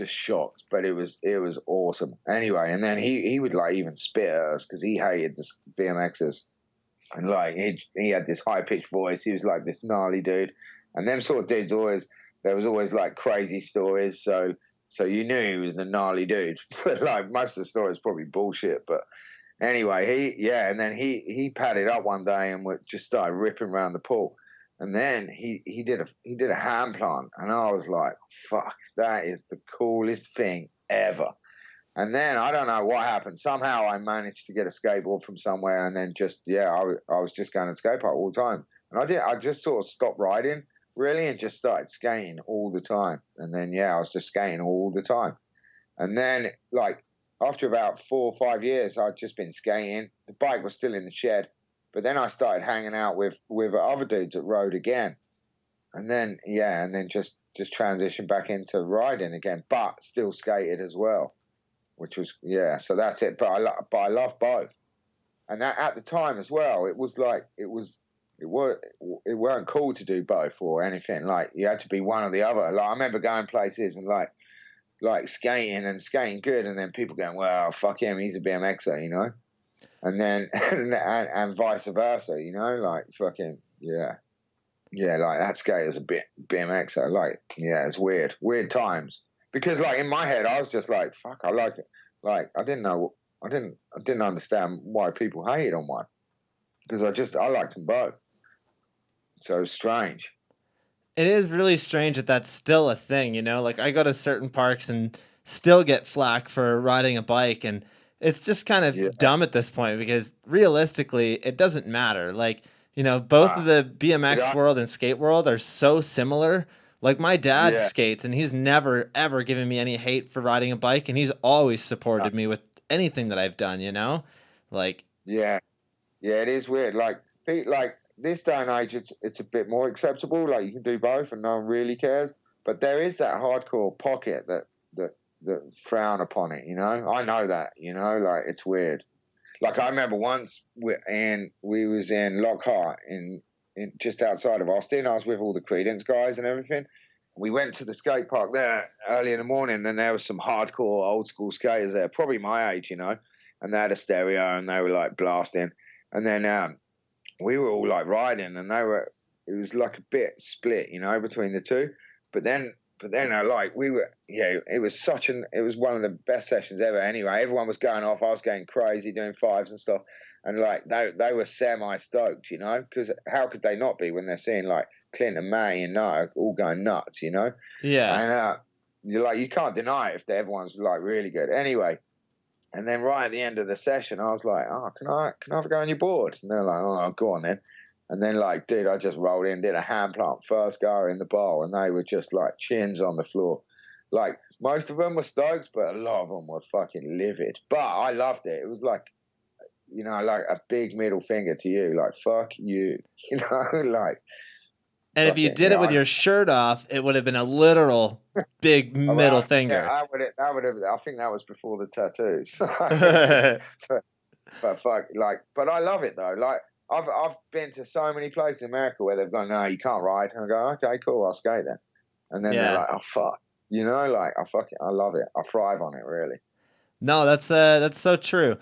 shocked, but it was awesome. Anyway, and then he would like even spit at us because he hated the BMXers. And like he had this high pitched voice. He was like this gnarly dude. And them sort of dudes there was always like crazy stories. So you knew he was the gnarly dude. But like most of the stories probably bullshit. But anyway, and then he padded up one day and just started ripping around the pool. And then he did a hand plant, and I was like, "Fuck, that is the coolest thing ever." And then I don't know what happened. Somehow I managed to get a skateboard from somewhere, and then just yeah, I was just going to skate park all the time. And I just sort of stopped riding really and just started skating all the time. And then yeah, I was just skating all the time. And then like after about 4 or 5 years, I'd just been skating. The bike was still in the shed, but then I started hanging out with other dudes that rode again, and then yeah, and then just transitioned back into riding again, but still skated as well, which was yeah. So that's it. But I love both, and that, at the time as well, it was like it weren't cool to do both or anything. Like you had to be one or the other. Like I remember going places and like skating good, and then people going, well, fuck him, he's a BMXer, you know, and then and vice versa, you know, like fucking yeah, like that skater's a bit BMXer, like yeah, it's weird times because like in my head I was just like fuck, I like it, like I didn't understand why people hated on one because I liked them both, so it's strange. It is really strange that that's still a thing, you know? Like I go to certain parks and still get flack for riding a bike, and it's just kind of Yeah. dumb at this point because realistically, it doesn't matter. Like, you know, both of the BMX Yeah. world and skate world are so similar. Like my dad Yeah. skates, and he's never ever given me any hate for riding a bike, and he's always supported me with anything that I've done. You know, like Yeah. Yeah, it is weird. Like this day and age, it's a bit more acceptable. Like you can do both, and no one really cares. But there is that hardcore pocket that frown upon it. You know, I know that. You know, like it's weird. Like I remember once we was in Lockhart in just outside of Austin. I was with all the Credence guys and everything. We went to the skate park there early in the morning, and there was some hardcore old school skaters there, probably my age, you know, and they had a stereo and they were like blasting. And then we were all like riding, and it was like a bit split, you know, between the two. But then like we were, it was one of the best sessions ever. Anyway, everyone was going off. I was going crazy doing fives and stuff, and like they were semi stoked, you know, because how could they not be when they're seeing like Clint and May and Nito all going nuts, you know? yeah. And you're like, you can't deny it if everyone's like really good. Anyway. And then right at the end of the session, I was like, "Oh, can I have a go on your board?" And they're like, "Oh, go on then." And then like, dude, I just rolled in, did a hand plant first go in the bowl, and they were just like chins on the floor. Like most of them were stoked, but a lot of them were fucking livid. But I loved it. It was like, you know, like a big middle finger to you, like fuck you, you know, like. And if you did it with your shirt off, it would have been a literal big middle finger. Yeah, that would have. I think that was before the tattoos. but fuck, like, but I love it though. Like, I've been to so many places in America where they've gone, no, you can't ride, and I go, okay, cool, I'll skate then. And then they're like, oh fuck, you know, like, I love it. I thrive on it, really. No, that's so true.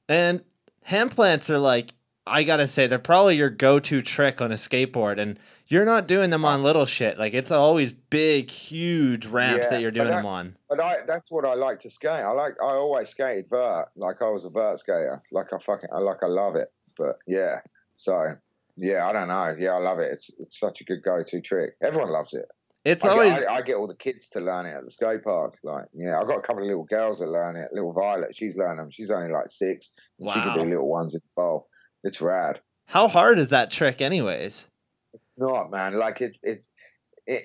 And hand plants are like, I gotta say, they're probably your go-to trick on a skateboard, and you're not doing them on little shit. Like it's always big, huge ramps that you're doing them on. But that's what I like to skate. I always skated vert. Like I was a vert skater. Like I love it. But yeah, so yeah, I don't know. Yeah, I love it. It's such a good go-to trick. Everyone loves it. I get all the kids to learn it at the skate park. Like, yeah, I've got a couple of little girls that learn it. Little Violet, she's learning them. She's only like 6. And she can do little ones in the bowl. It's rad. How hard is that trick, anyways? It's not, man. Like it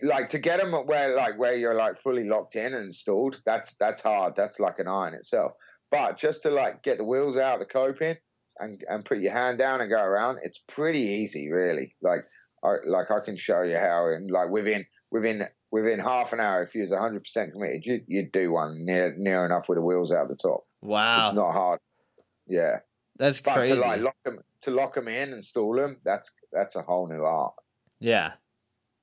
like to get them where you're like fully locked in and installed. That's hard. That's like an eye in itself. But just to like get the wheels out of the coping and put your hand down and go around, it's pretty easy, really. Like I can show you how, and like within half an hour, if you was 100% committed, you'd do one near enough with the wheels out the top. Wow, it's not hard. Yeah, that's crazy. But to lock them in and install them, that's a whole new art. Yeah.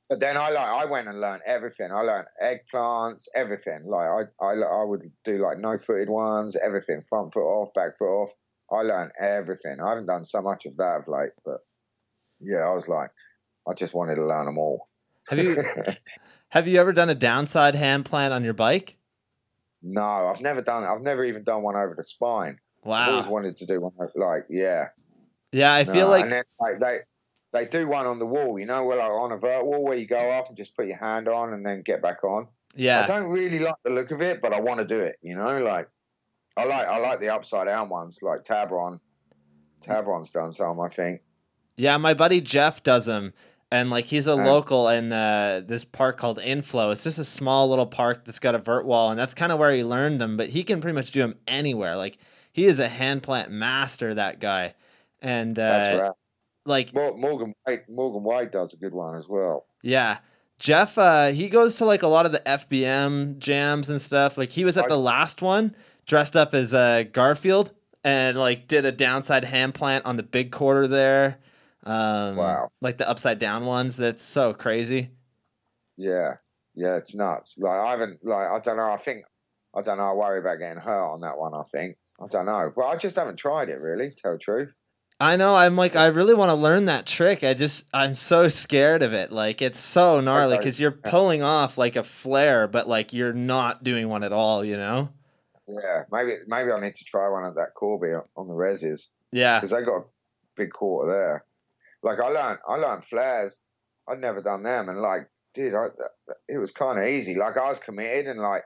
But then I went and learned everything. I learned eggplants, everything. Like I would do like no-footed ones, everything, front foot off, back foot off. I learned everything. I haven't done so much of that of late, but yeah, I was like, I just wanted to learn them all. Have you ever done a downside hand plant on your bike? No, I've never done it. I've never even done one over the spine. Wow. I've always wanted to do one like, yeah. Yeah, I feel like... And then like, they do one on the wall, you know, where like on a vert wall where you go up and just put your hand on and then get back on. Yeah. I don't really like the look of it, but I want to do it, you know, like I like the upside down ones, like Tabron's done some, I think. Yeah, my buddy Jeff does them, and like he's a local in this park called Inflow. It's just a small little park that's got a vert wall, and that's kind of where he learned them, but he can pretty much do them anywhere. Like he is a hand plant master, that guy. And that's right. Like Morgan White does a good one as well. Yeah. Jeff, he goes to like a lot of the FBM jams and stuff. Like he was at the last one dressed up as Garfield and like did a downside hand plant on the big quarter there. Wow. Like the upside down ones. That's so crazy. Yeah. Yeah, it's nuts. Like I don't know. I worry about getting hurt on that one, I think. I don't know. Well, I just haven't tried it really, to tell the truth. I know. I'm like, I really want to learn that trick. I'm so scared of it. Like, it's so gnarly because you're pulling off like a flare, but like you're not doing one at all, you know? Yeah. Maybe I need to try one at that Corby on the reses. Yeah. Because they got a big quarter there. Like I learned flares. I'd never done them. And like, dude, it was kind of easy. Like I was committed and like,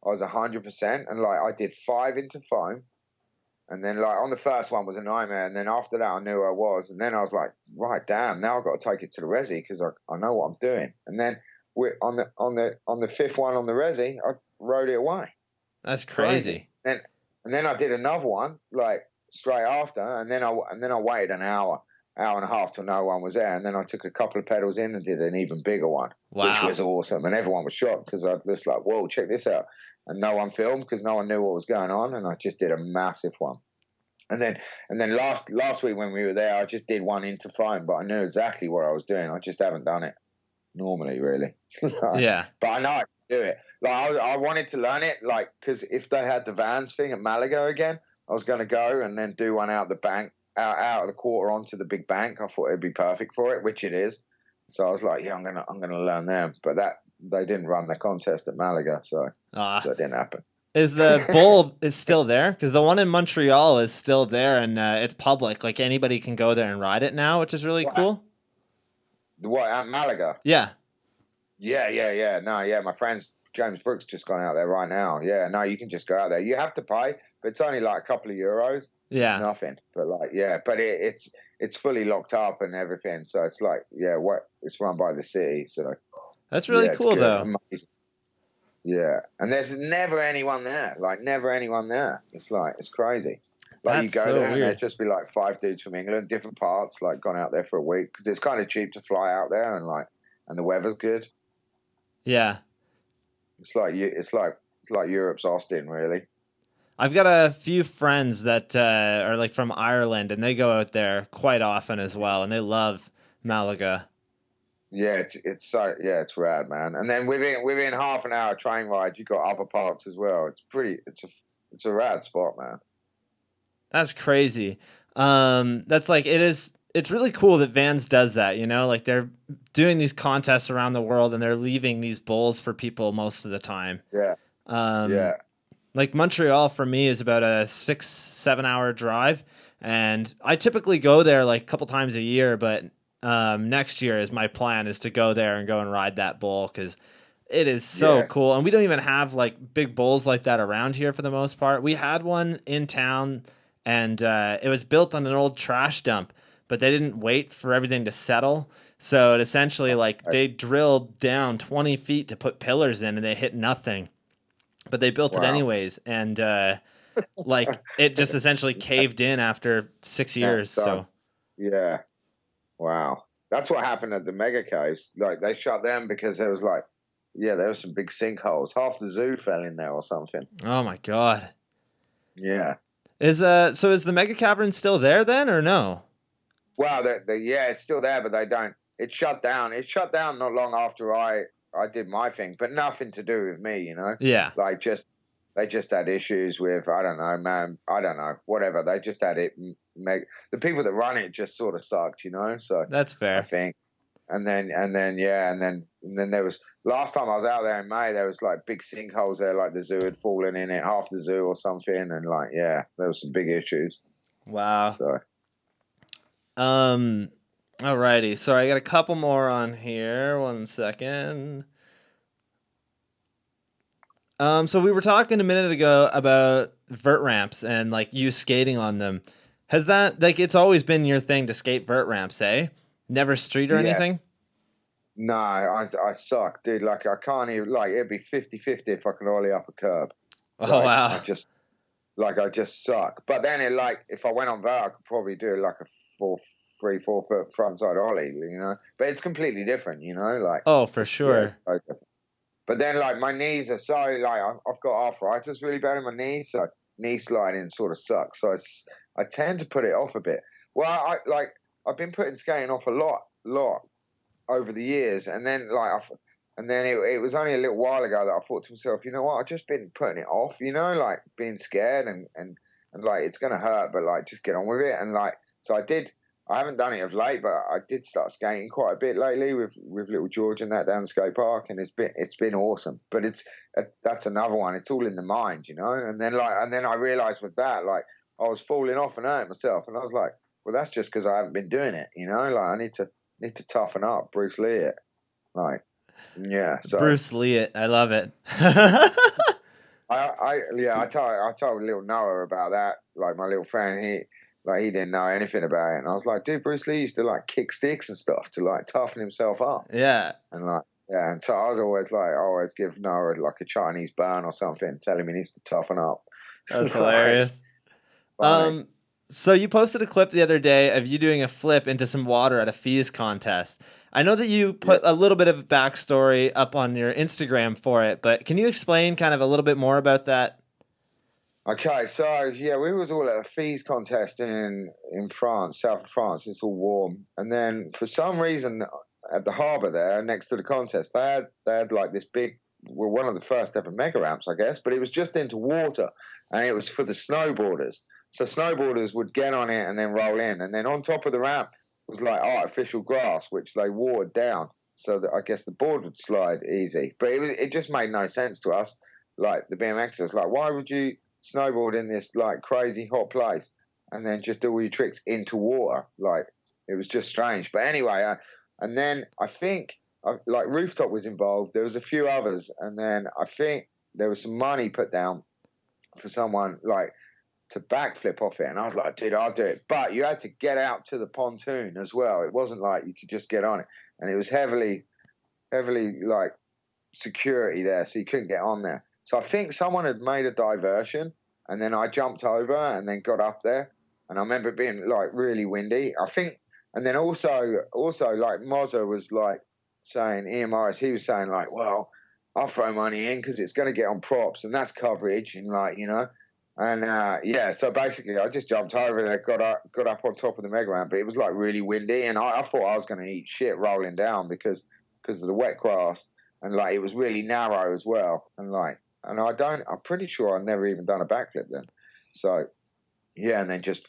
I was 100%, and like I did 5 into foam, and then like on the first one was a nightmare, and then after that I knew who I was, and then I was like, right, damn, now I've got to take it to the resi because I know what I'm doing, and then on the 5th one on the resi, I rode it away. That's crazy. And then I did another one like straight after, and then I waited an hour and a half till no one was there, and then I took a couple of pedals in and did an even bigger one, which was awesome, and everyone was shocked because I was just like, whoa, check this out, and no one filmed because no one knew what was going on, and I just did a massive one. And then last week when we were there, I just did one into foam, but I knew exactly what I was doing. I just haven't done it normally, really. Yeah. But I know I can do it. Like I wanted to learn it, like because if they had the Vans thing at Malaga again, I was going to go and then do one out the bank, out of the quarter onto the big bank. I thought it'd be perfect for it, which it is. So I was like, yeah, I'm gonna learn them. But they didn't run the contest at Malaga, so it didn't happen. Is the bull is still there? Because the one in Montreal is still there, and it's public. Like anybody can go there and ride it now, which is really cool. What, at Malaga? Yeah. Yeah. No, yeah, my friend's James Brooks just gone out there right now. Yeah, no, you can just go out there. You have to pay, but it's only like a couple of euros. Yeah. It's nothing. But like, yeah, but it's fully locked up and everything. So it's like, yeah, it's run by the city. So that's really cool though. Amazing. Yeah, and there's never anyone there. Like never anyone there. It's like it's crazy. Like That's you go so there weird. and there'd just be like 5 dudes from England, different parts, like gone out there for a week because it's kind of cheap to fly out there and the weather's good. Yeah. It's like Europe's Austin, really. I've got a few friends that are like from Ireland, and they go out there quite often as well, and they love Malaga. Yeah, it's rad, man. And then within half an hour train ride, you got other parts as well. It's a rad spot, man. That's crazy. That's like it's really cool that Vans does that, you know, like they're doing these contests around the world and they're leaving these bowls for people most of the time. Yeah. Yeah. Like Montreal for me is about a 6-7 hour drive, and I typically go there like a couple times a year, but next year is my plan is to go there and go and ride that bowl because it is so cool. And we don't even have like big bowls like that around here for the most part. We had one in town, and it was built on an old trash dump, but they didn't wait for everything to settle. So it essentially like they drilled down 20 feet to put pillars in, and they hit nothing. But they built it anyways, and like it just essentially caved in after 6 years. So yeah, wow, that's what happened at the Mega Caves. Like they shut them because there was there were some big sinkholes. Half the zoo fell in there or something. Oh my god. Yeah. Is the Mega Cavern still there then, or no? Well, it's still there, but they don't. It shut down. It shut down not long after I did my thing, but nothing to do with me, you know? Yeah. Like they just had issues with, I don't know, man. I don't know, whatever. They just had it. The people that run it just sort of sucked, you know? So that's fair. I think. And then there was, last time I was out there in May, there was like big sinkholes there, like the zoo had fallen in it, half the zoo or something. And like, yeah, there was some big issues. Wow. So. Alrighty, so I got a couple more on here. 1 second. So we were talking a minute ago about vert ramps and like you skating on them. Has that like it's always been your thing to skate vert ramps, eh? Never street or anything? No, I suck, dude. Like I can't even it'd be 50-50 if I could ollie up a curb. Oh wow. I just suck. But then if I went on vert, I could probably do like a 3-4 foot frontside ollie, you know. But it's completely different, you know. Like oh, for sure. Yeah, but then like my knees are so I've got arthritis really bad in my knees, so knee sliding sort of sucks. So I tend to put it off a bit. Well, I've been putting skating off a lot over the years, and then it was only a little while ago that I thought to myself, you know what, I've just been putting it off, you know, like being scared and like it's gonna hurt, but like just get on with it. And like so I haven't done it of late, but I did start skating quite a bit lately with little George and that down the skate park, and it's been awesome. But that's another one. It's all in the mind, you know. And then I realized with that, like I was falling off and hurting myself, and I was like, well, that's just because I haven't been doing it, you know. Like I need to toughen up, Bruce Lee it, like yeah. So Bruce Lee it, I love it. I told little Noah about that. Like my little friend, he didn't know anything about it, and I was like, dude, Bruce Lee used to like kick sticks and stuff to like toughen himself up, Yeah. and like yeah, and so I was always like, I always give Noah like a Chinese burn or something, tell him he needs to toughen up. That's Like, hilarious. funny. So you posted a clip the other day of you doing a flip into some water at a Fids contest. I know that you put a little bit of backstory up on your Instagram for it, but can you explain kind of a little bit more about that? Okay, so yeah, we was all at a fees contest in France, south of France. It's all warm, and then for some reason at the harbour there, next to the contest, they had like this big, well, one of the first ever mega ramps, I guess, but it was just into water, and it was for the snowboarders. So snowboarders would get on it and then roll in, and then on top of the ramp was like artificial grass, which they watered down so that I guess the board would slide easy. But it just made no sense to us, like the BMXers. Like, why would you snowboard in this like crazy hot place and then just do all your tricks into water? Like, it was just strange. But anyway, and then I think like Rooftop was involved. There was a few others, and then I think there was some money put down for someone like to backflip off it, and I was like, dude, I'll do it. But you had to get out to the pontoon as well. It wasn't like you could just get on it, and it was heavily like security there, so you couldn't get on there. So I think someone had made a diversion, and then I jumped over and then got up there, and I remember it being like really windy. I think, and then also like Mozza was like saying, Ian Morris, he was saying like, well, I'll throw money in because it's going to get on props, and that's coverage, and like, you know. And yeah, so basically I just jumped over there, got up on top of the mega ramp, but it was like really windy, and I thought I was going to eat shit rolling down because of the wet grass, and like it was really narrow as well, and I'm pretty sure I've never even done a backflip then. So yeah, and then just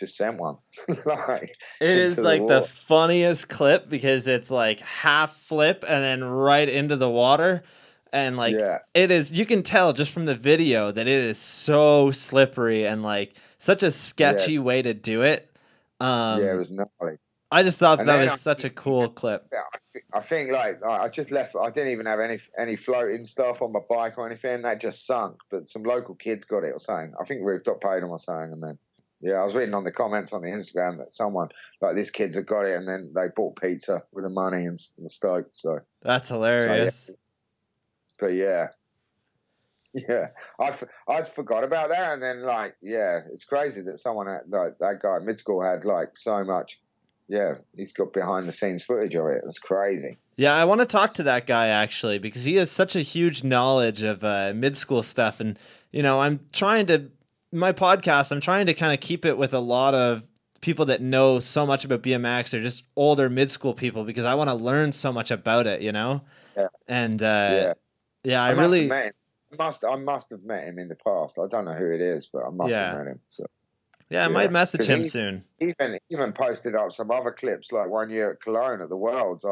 sent one. Like, It is into like the water. funniest clip because it's like half flip and then right into the water. And like Yeah. it is, you can tell just from the video that it is so slippery and like such a sketchy way to do it. Yeah, it was gnarly. I just thought And that then was such a cool clip. I think like I just left. I didn't even have any floating stuff on my bike or anything. That just sunk. But some local kids got it or something. I think Rooftop paid them or something. And then yeah, I was reading on the comments on the Instagram that someone like these kids had got it, and then they bought pizza with the money and were stoked. So That's hilarious. So, yeah. But yeah, I forgot about that, and then like yeah, it's crazy that someone like that guy at mid school had like so much. Yeah, he's got behind the scenes footage of it. That's crazy. Yeah, I want to talk to that guy actually because he has such a huge knowledge of mid school stuff, and you know, I'm trying to kind of keep it with a lot of people that know so much about BMX or just older mid school people because I want to learn so much about it, you know. Yeah. And Yeah. yeah, I must have met him in the past. I don't know who it is, but I must have met him. So yeah, I might message him soon. Even posted up some other clips, like one year at Cologne at the Worlds.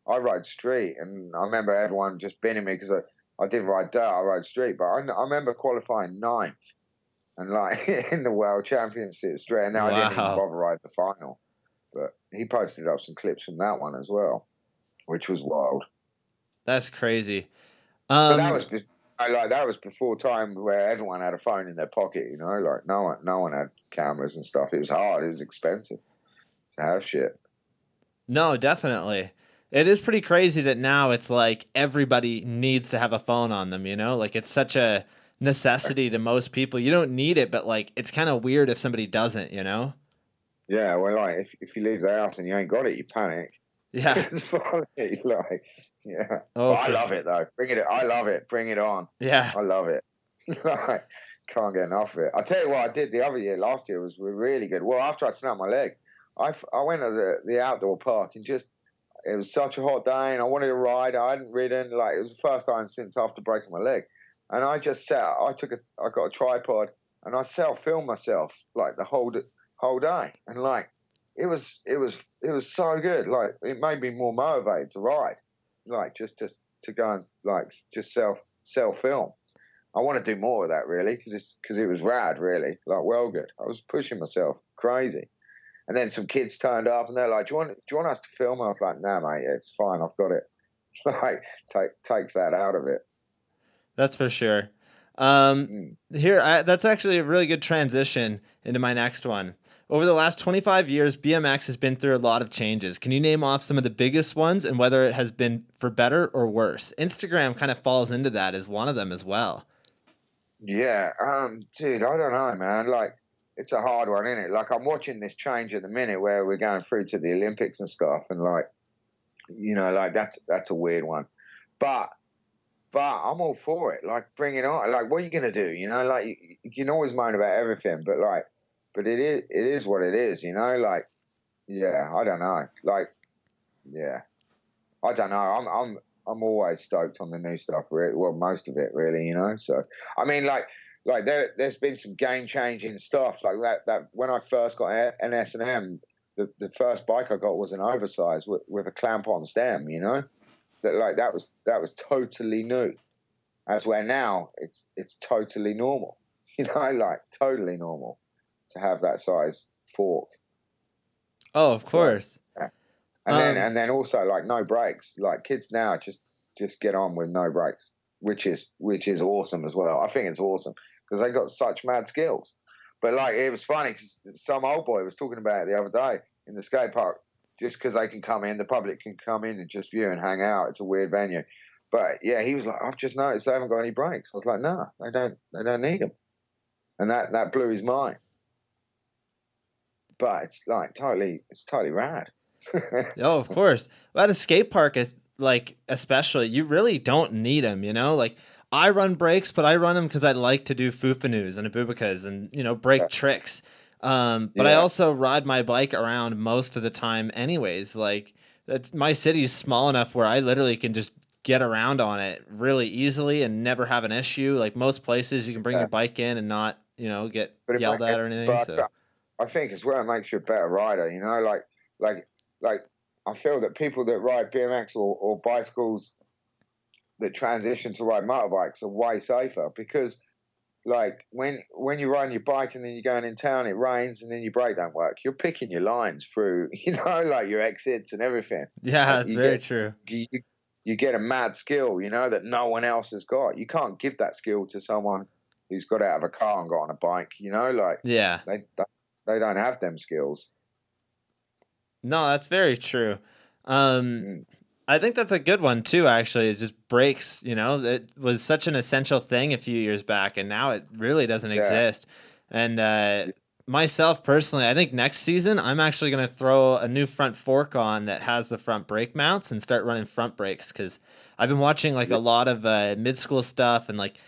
I rode street, and I remember everyone just binning me because I didn't ride dirt, I rode street. But I remember qualifying 9th, and like in the World Championship street, and now I didn't even bother riding the final. But he posted up some clips from that one as well, which was wild. That's crazy. But that was before time where everyone had a phone in their pocket, you know, like no one had cameras and stuff. It was hard, it was expensive to have shit. No, definitely. It is pretty crazy that now it's like everybody needs to have a phone on them, you know? Like it's such a necessity to most people. You don't need it, but like it's kind of weird if somebody doesn't, you know? Yeah, well, like if you leave the house and you ain't got it, you panic. Yeah. It's funny, like yeah. Oh, I love it though. I love it. Bring it on. Yeah. I love it. Like, can't get enough of it. I'll tell you what I did the other year. Last year was really good. Well, after I snapped my leg, I went to the outdoor park and just it was such a hot day and I wanted to ride. I hadn't ridden, like it was the first time since after breaking my leg, and I just sat. I got a tripod and I self-filmed myself like the whole day, and like it was so good. Like it made me more motivated to ride, like just to go and like just self-film. I want to do more of that really because it was rad, really, like well good. I was pushing myself crazy. And then some kids turned up and they're like, do you want us to film? I was like, nah, mate, it's fine. I've got it. Like, takes that out of it. That's for sure. That's actually a really good transition into my next one. Over the last 25 years, BMX has been through a lot of changes. Can you name off some of the biggest ones and whether it has been for better or worse? Instagram kind of falls into that as one of them as well. Yeah, dude, I don't know, man. Like, it's a hard one, isn't it? Like, I'm watching this change at the minute where we're going through to the Olympics and stuff, and like, like that's a weird one. But I'm all for it. Like, bring it on. Like, what are you gonna do? Like you can always moan about everything, but it is what it is. Like, yeah, I don't know. Like, yeah, I don't know. I'm always stoked on the new stuff. Really. Well, most of it, really. So, I mean, like there's been some game changing stuff like that when I first got an S&M, the first bike I got was an oversized with a clamp on stem. That was totally new. As where now it's totally normal. Like totally normal to have that size fork. Oh, of course. So, yeah. And then also like no brakes. Like kids now just get on with no brakes, which is awesome as well. I think it's awesome because they got such mad skills. But like it was funny because some old boy was talking about it the other day in the skate park. Just because they can come in, the public can come in and just view and hang out. It's a weird venue. But yeah, he was like, I've just noticed they haven't got any brakes. I was like, no, they don't need them. And that blew his mind. But it's totally rad. Oh, of course. Well, at a skate park, especially, you really don't need them, Like, I run brakes, but I run them because I like to do foofanoos and abubakas and, break tricks. But I also ride my bike around most of the time anyways. Like, my city's small enough where I literally can just get around on it really easily and never have an issue. Like, most places you can bring your bike in and not, get yelled at or anything. So I think as well it makes you a better rider, like I feel that people that ride BMX or bicycles that transition to ride motorbikes are way safer because like when you're riding your bike and then you're going in town, it rains and then your brake don't work. You're picking your lines through, like your exits and everything. Yeah, that's very true. You get a mad skill, that no one else has got. You can't give that skill to someone who's got out of a car and got on a bike, like yeah, they don't have them skills. No, that's very true. I think that's a good one too, actually, is just brakes. It was such an essential thing a few years back, and now it really doesn't exist. And myself personally, I think next season I'm actually going to throw a new front fork on that has the front brake mounts and start running front brakes because I've been watching like a lot of mid-school stuff and like,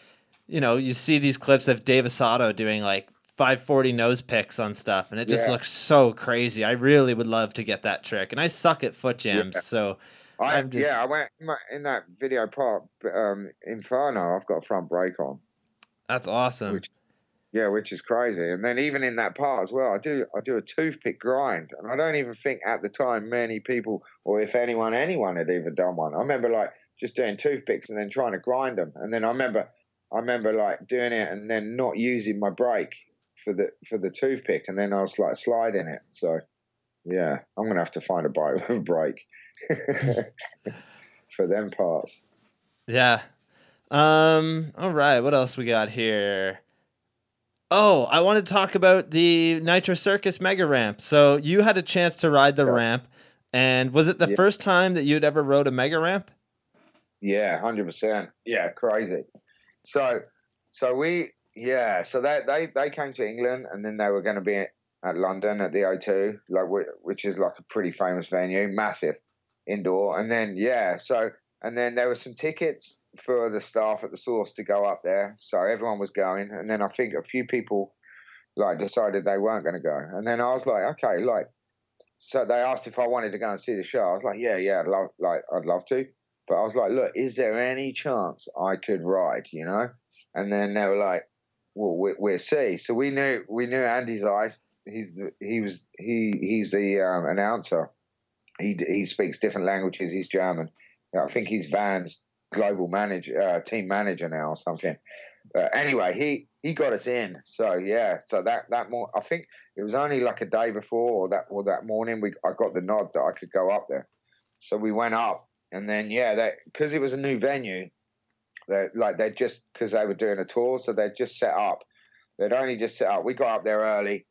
you see these clips of Dave Assato doing like 540 nose picks on stuff, and it just looks so crazy. I really would love to get that trick, and I suck at foot jams, so I went in that video part, Inferno. I've got a front brake on. That's awesome. Which is crazy. And then even in that part as well, I do a toothpick grind, and I don't even think at the time many people, or if anyone had even done one. I remember like just doing toothpicks and then trying to grind them, and then I remember like doing it and then not using my brake for the toothpick, and then I was like sliding it. So yeah, I'm gonna have to find a bike with a brake for them parts. Yeah. All right. What else we got here? Oh, I want to talk about the Nitro Circus mega ramp. So you had a chance to ride the ramp, and was it the first time that you'd ever rode a mega ramp? Yeah, 100%. Yeah, crazy. So they came to England, and then they were going to be at London at the O2, which is like a pretty famous venue, massive indoor. And then then there were some tickets for the staff at the source to go up there, so everyone was going. And then I think a few people like decided they weren't going to go. And then I was like, okay, so they asked if I wanted to go and see the show. I was like, yeah, I'd love to. But I was like, look, is there any chance I could ride? And then they were like, well, we'll see. So we knew Andy's eyes. He's the announcer. He speaks different languages. He's German. I think he's Van's global team manager now or something. Anyway, he got us in. So yeah, so that more. I think it was only like a day before or that morning I got the nod that I could go up there. So we went up, and then because it was a new venue, They'd just, because they were doing a tour, so they'd just set up. They'd only just set up. We got up there early,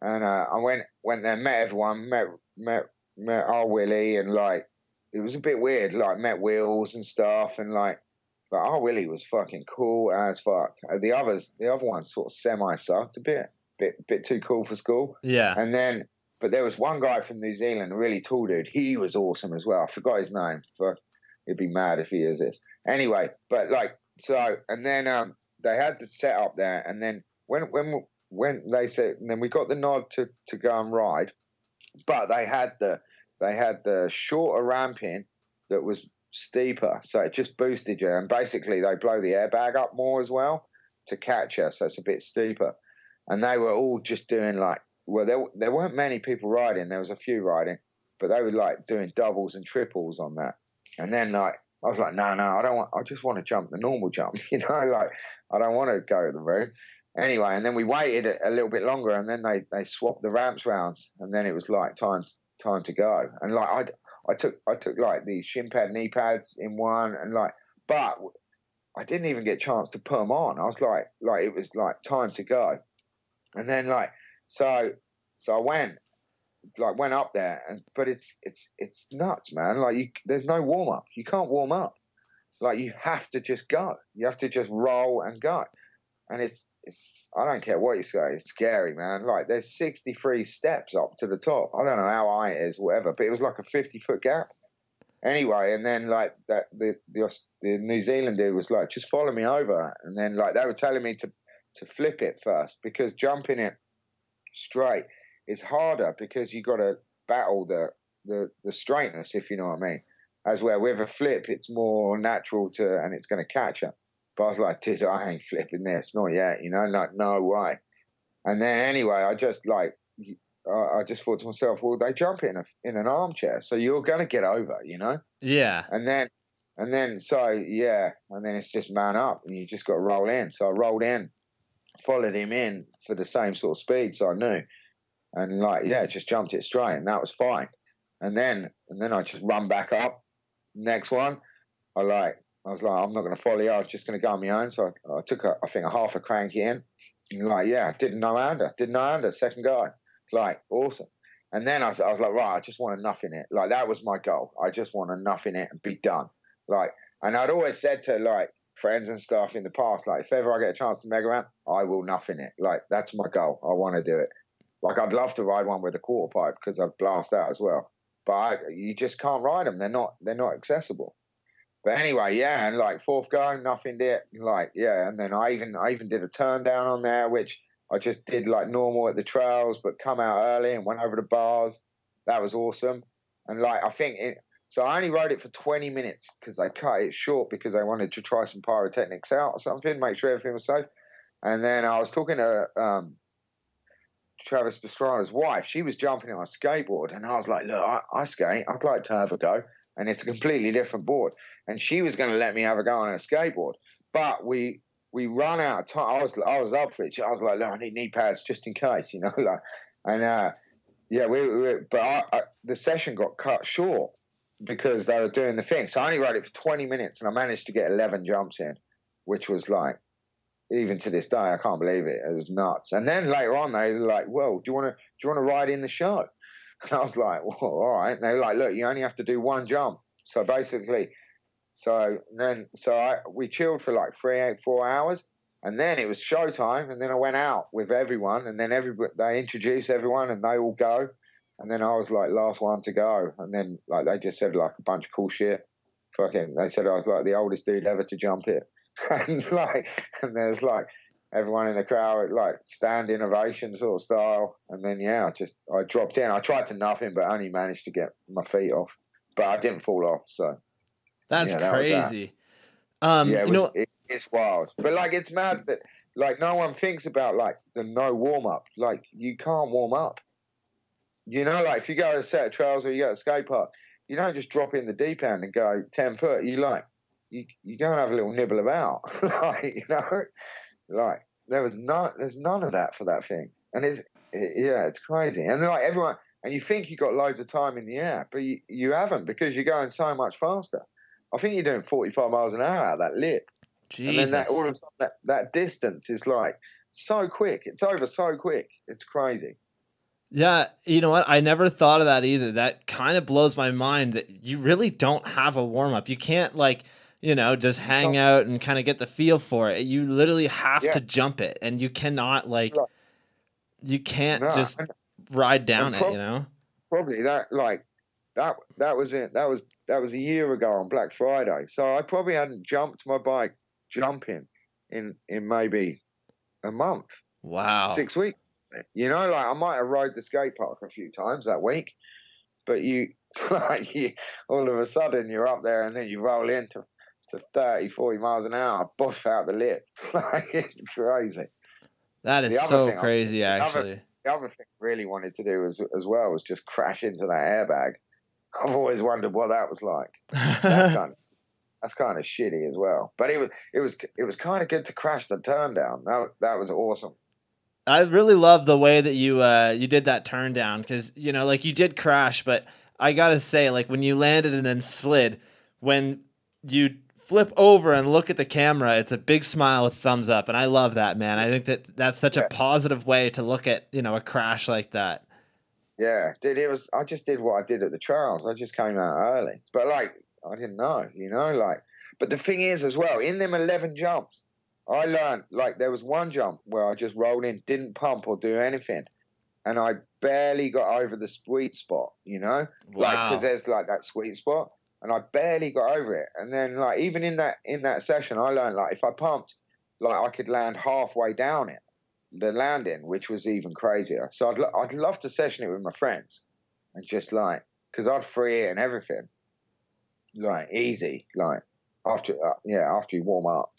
and I went there, met everyone, met our Willie, and like it was a bit weird. Like met Wheels and stuff, and like our Willie was fucking cool as fuck. The other ones sort of semi sucked a bit too cool for school. Yeah. And then, but there was one guy from New Zealand, a really tall dude. He was awesome as well. I forgot his name. Fuck, he'd be mad if he hears this. Anyway, but like so, and then they had the set up there, and then when they said, and then we got the nod to go and ride, but they had the shorter ramp in that was steeper, so it just boosted you, and basically they blow the airbag up more as well to catch us, so it's a bit steeper. And they were all just doing like, well, there weren't many people riding, there was a few riding, but they were like doing doubles and triples on that. And then like I was like, no, I just want to jump the normal jump, you know, like I don't want to go to the room. Anyway, and then we waited a little bit longer, and then they swapped the ramps round, and then it was like time to go. And like I took like the shin pad, knee pads in one, and like, but I didn't even get a chance to put them on. I was like it was like time to go, and then like so I went up there, but it's nuts, man. Like there's no warm up. You can't warm up. Like you have to just go. You have to just roll and go, and it's I don't care what you say, it's scary, man. Like there's 63 steps up to the top. I don't know how high it is, whatever, but it was like a 50-foot gap. Anyway, and then like that the New Zealand dude was like, just follow me over, and then like they were telling me to flip it first, because jumping it straight is harder, because you got to battle the straightness, if you know what I mean. As where with a flip, it's more natural and it's going to catch you. But I was like, dude, I ain't flipping this, not yet, you know, like, no way. And then anyway, I just thought to myself, well, they jump in an armchair, so you're going to get over, you know? Yeah. And then, so, yeah, and then it's just man up, and you just got to roll in. So I rolled in, followed him in for the same sort of speed, so I knew. And like, yeah, just jumped it straight, and that was fine. And then I just run back up. Next one, I was like, I'm not going to follow you. I was just going to go on my own. So I took I think a half a cranky in. And like, yeah, didn't know under, second guy. Like, awesome. And then I was like, right, I just want to nuff in it. Like, that was my goal. I just want to nuff in it and be done. Like, and I'd always said to like friends and stuff in the past, like, if ever I get a chance to mega ramp, I will nuff in it. Like, that's my goal. I want to do it. Like, I'd love to ride one with a quarter pipe, because I'd blast out as well. But you just can't ride them. They're not accessible. But anyway, yeah, and like fourth go, nothing did. Like, yeah, and then I even did a turn down on there, which I just did like normal at the trails, but come out early and went over the bars. That was awesome. And like, so I only rode it for 20 minutes, because they cut it short because they wanted to try some pyrotechnics out or something, make sure everything was safe. And then I was talking to Travis Pastrana's wife. She was jumping on a skateboard, and I was like, look, I skate. I'd like to have a go. And it's a completely different board. And she was going to let me have a go on a skateboard. But we run out of time. I was up for it. I was like, look, I need knee pads just in case, you know. Like, and yeah, the session got cut short because they were doing the thing. So I only rode it for 20 minutes, and I managed to get 11 jumps in, which was like, even to this day, I can't believe it. It was nuts. And then later on, they were like, well, do you want to ride in the show? And I was like, well, all right. And they were like, look, you only have to do one jump. So basically, we chilled for like 4 hours, and then it was showtime. And then I went out with everyone, and then they introduced everyone, and they all go. And then I was like last one to go. And then like they just said like a bunch of cool shit. Fucking, they said I was like the oldest dude ever to jump it. And there's like everyone in the crowd, like standing ovation sort of style. And then, yeah, I dropped in. I tried to nuff him, but only managed to get my feet off. But I didn't fall off, so. That's crazy. Yeah, it's wild. But, like, it's mad that, like, no one thinks about, like, the no warm-up. Like, you can't warm up. You know, like, if you go to a set of trails or you go to a skate park, you don't just drop in the deep end and go 10 foot. You go and have a little nibble about. Like, you know? Like, there's none of that for that thing. And it's crazy. And like everyone, and you think you got loads of time in the air, but you haven't, because you're going so much faster. I think you're doing 45 miles an hour out of that lip. And then Jesus. all of a sudden that distance is like so quick. It's over so quick. It's crazy. Yeah, you know what? I never thought of that either. That kind of blows my mind that you really don't have a warm up. You can't like, just hang out and kind of get the feel for it. You literally have Yeah. to jump it, and you cannot like, you can't No, just ride down and it. Probably that was it. That was a year ago on Black Friday. So I probably hadn't jumped my bike jumping in maybe a month. Wow. 6 weeks. Like I might have rode the skate park a few times that week, but all of a sudden you're up there and then you roll into 30, 40 miles an hour, buff out the lip. Like it's crazy. That is so crazy, actually. The other thing I really wanted to do as well was just crash into that airbag. I've always wondered what that was like. That's kind of shitty as well. But it was kind of good to crash the turn down. That was awesome. I really love the way that you did that turn down because like you did crash, but I gotta say, like when you landed and then slid, when you flip over and look at the camera, it's a big smile with thumbs up, and I love that, man. I think that's such a positive way to look at a crash like that. Yeah, dude, I just did what I did at the trials. I just came out early, but like I didn't know, But the thing is, as well, in them 11 jumps, I learned like there was one jump where I just rolled in, didn't pump or do anything, and I barely got over the sweet spot. Wow. Like because there's like that sweet spot. And I barely got over it. And then, like, even in that session, I learned, like, if I pumped, like, I could land halfway down the landing, which was even crazier. So I'd love to session it with my friends and just, like, because I'd free it and everything, like, easy, like, after you warm up.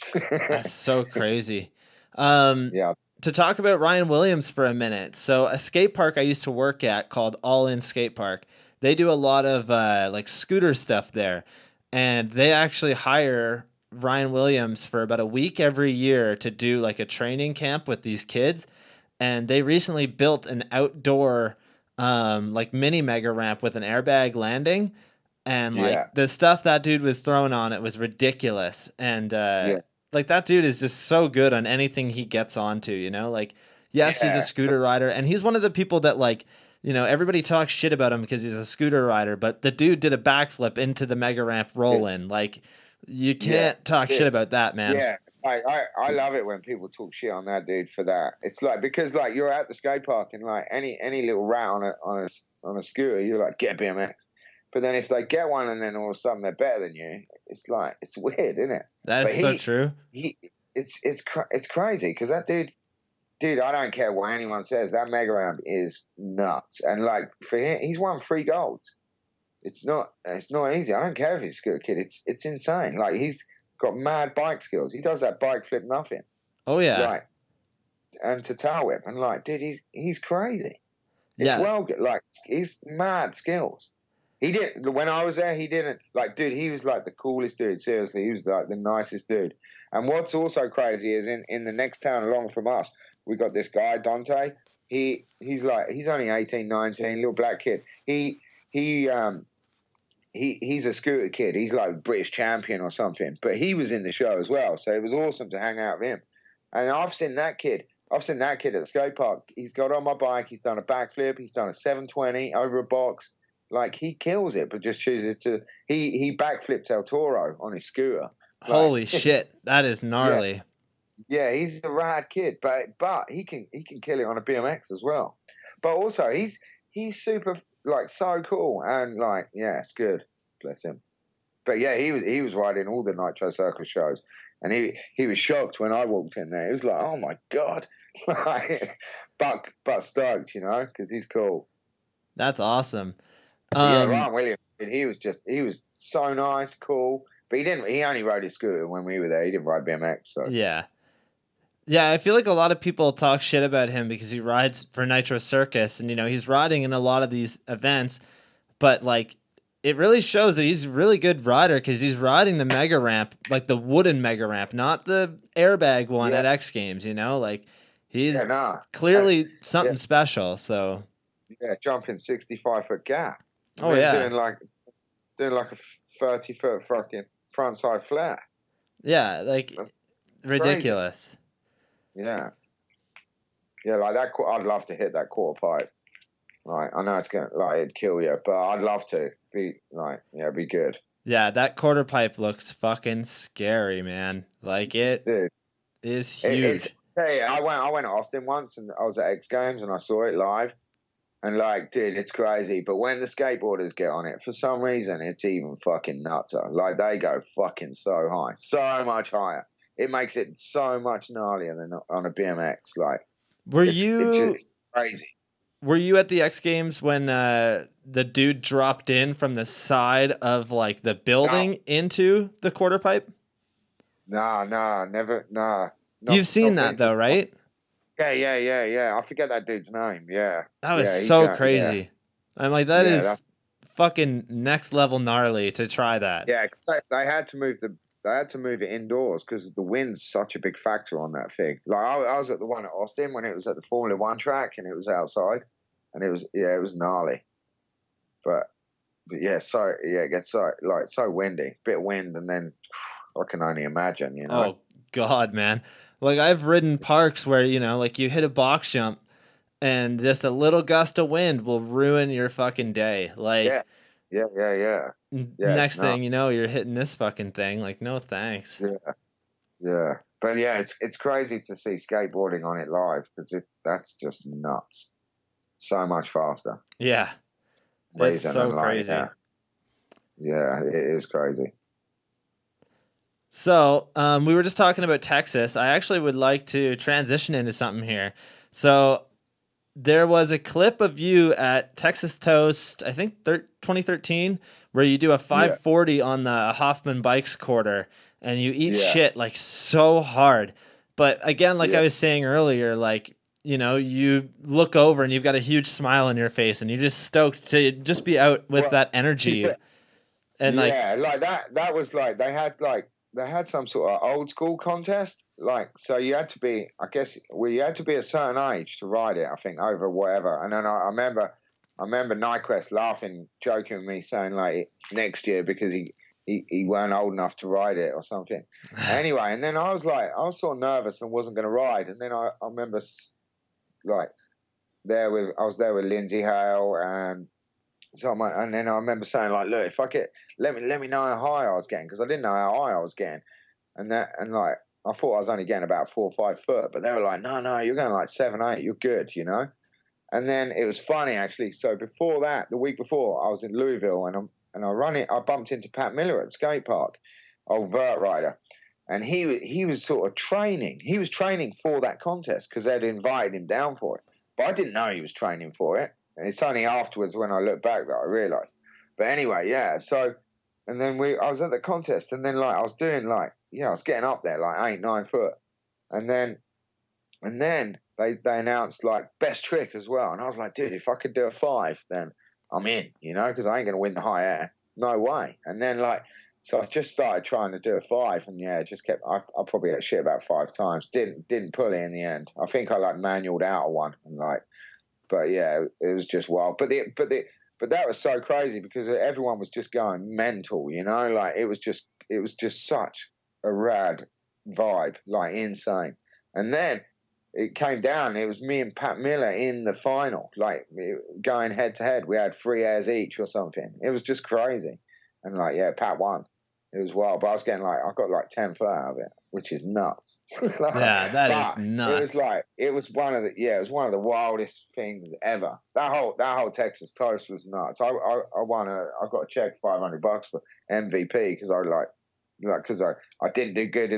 That's so crazy. Yeah. To talk about Ryan Williams for a minute. So a skate park I used to work at called All In Skate Park, they do a lot of like scooter stuff there, and they actually hire Ryan Williams for about a week every year to do like a training camp with these kids. And they recently built an outdoor like mini mega ramp with an airbag landing, and like the stuff that dude was throwing on it was ridiculous. And like that dude is just so good on anything he gets onto, like yes, he's a scooter rider, and he's one of the people that like, everybody talks shit about him because he's a scooter rider, but the dude did a backflip into the mega ramp roll-in. Like, you can't talk shit about that, man. Yeah, I love it when people talk shit on that dude for that. It's like, because like you're at the skate park and like any little rat on a scooter, you're like, get BMX. But then if they get one and then all of a sudden they're better than you, it's like, it's weird, isn't it? That's so true. It's crazy because that dude, I don't care what anyone says. That mega ramp is nuts, and like for him, he's won 3 golds. It's not easy. I don't care if he's a scooter kid. It's insane. Like he's got mad bike skills. He does that bike flip nothing. Oh yeah. Like, and to tail whip, and like, dude, he's crazy. It's like he's mad skills. He did when I was there. He didn't like, dude. He was like the coolest dude. Seriously, he was like the nicest dude. And what's also crazy is in the next town along from us, we got this guy, Dante. He's only 18, 19, little black kid. He's a scooter kid. He's like British champion or something. But he was in the show as well. So it was awesome to hang out with him. And I've seen that kid at the skate park. He's got on my bike. He's done a backflip. He's done a 720 over a box. Like he kills it, but just chooses to. He backflipped El Toro on his scooter. Holy shit, that is gnarly. Yeah, he's a rad kid, but he can kill it on a BMX as well. But also he's super like so cool and like it's good, bless him. But yeah, he was riding all the Nitro Circus shows, and he was shocked when I walked in there. He was like, oh my god, but stoked, because he's cool. That's awesome. Ryan Williams, he was so nice, cool. But he only rode his scooter when we were there. He didn't ride BMX. So yeah, I feel like a lot of people talk shit about him because he rides for Nitro Circus, and he's riding in a lot of these events. But like, it really shows that he's a really good rider because he's riding the mega ramp, like the wooden mega ramp, not the airbag one at X Games. Like he's clearly something special. So jumping 65-foot gap. Oh yeah, doing like a 30-foot fucking frontside flare. Yeah, like ridiculous. Yeah. Yeah, like that. I'd love to hit that quarter pipe. Like, I know it's gonna like it'd kill you, but I'd love to be like, yeah, be good. Yeah, that quarter pipe looks fucking scary, man. Like it Dude, is it's huge. hey, I went to Austin once and I was at X Games and I saw it live. And like, dude, it's crazy. But when the skateboarders get on it, for some reason, it's even fucking nutter. Like, they go fucking so high, so much higher. It makes it so much gnarlier than on a BMX. Like, Were it's just you crazy. were you at the X Games when the dude dropped in from the side of like the building into the quarter pipe? Nah, never, nah. You've seen Not that been to. though, right? Yeah. I forget that dude's name. Yeah, That was yeah, so yeah, crazy. I'm like, that yeah. is fucking next level gnarly to try that. Yeah, 'cause they had to move it indoors because the wind's such a big factor on that thing. Like I was at the one at Austin when it was at the Formula One track and it was outside, and it was gnarly. But yeah, it gets so windy, bit of wind, and then I can only imagine, you know. Oh God, man. Like I've ridden parks where, like you hit a box jump and just a little gust of wind will ruin your fucking day. Like Yeah, yeah. Yeah, it's next not. thing you know, you're hitting this fucking thing. Like, no thanks. Yeah. But yeah, it's crazy to see skateboarding on it live because that's just nuts. So much faster. Yeah. It's Reason so and like, crazy. yeah, it is crazy. So, we were just talking about Texas. I actually would like to transition into something here. So, there was a clip of you at Texas Toast, I think 2013, where you do a 540 on the Hoffman Bikes quarter, and you eat shit like so hard. But again, like I was saying earlier, like, you look over and you've got a huge smile on your face, and you're just stoked to just be out with that energy. Yeah. And like that was like they had some sort of old school contest. Like, so you had to be, I guess, you had to be a certain age to ride it, I think, over whatever. And then I remember Nyquist laughing, joking with me, saying like next year because he weren't old enough to ride it or something. Anyway, and then I was sort of nervous and wasn't going to ride. And then I remember like I was there with Lindsay Hale and and then I remember saying like, look, if I get, let me know how high I was getting, because I didn't know how high I was getting, and like I thought I was only getting about 4 or 5 foot, but they were like, no, you're going like 7, 8, you're good, you know. And then it was funny actually. So before that, the week before, I was in Louisville and I bumped into Pat Miller at the skate park, old vert rider, and he was sort of training. He was training for that contest because they'd invited him down for it, but I didn't know he was training for it. And it's only afterwards when I look back that I realised. But anyway, yeah. So, and then I was at the contest, and then like I was doing I was getting up there like 8, 9 foot, and then they announced like best trick as well, and I was like, dude, if I could do a 5, then I'm in, you know, because I ain't gonna win the high air, no way. And then so I just started trying to do a 5, and yeah, it just kept. I probably had shit about 5 times. Didn't pull it in the end. I think I like manualed out of one, and like. But yeah, it was just wild. But that was so crazy because everyone was just going mental, you know. Like it was just such a rad vibe, like insane. And then it came down. It was me and Pat Miller in the final, like going head to head. We had 3 airs each or something. It was just crazy. And like, yeah, Pat won. It was wild, but I was getting I got like 10 foot out of it, which is nuts. Yeah, that is nuts. It was one of the wildest things ever. That whole Texas Toast was nuts. I got a check $500 for MVP because I didn't do good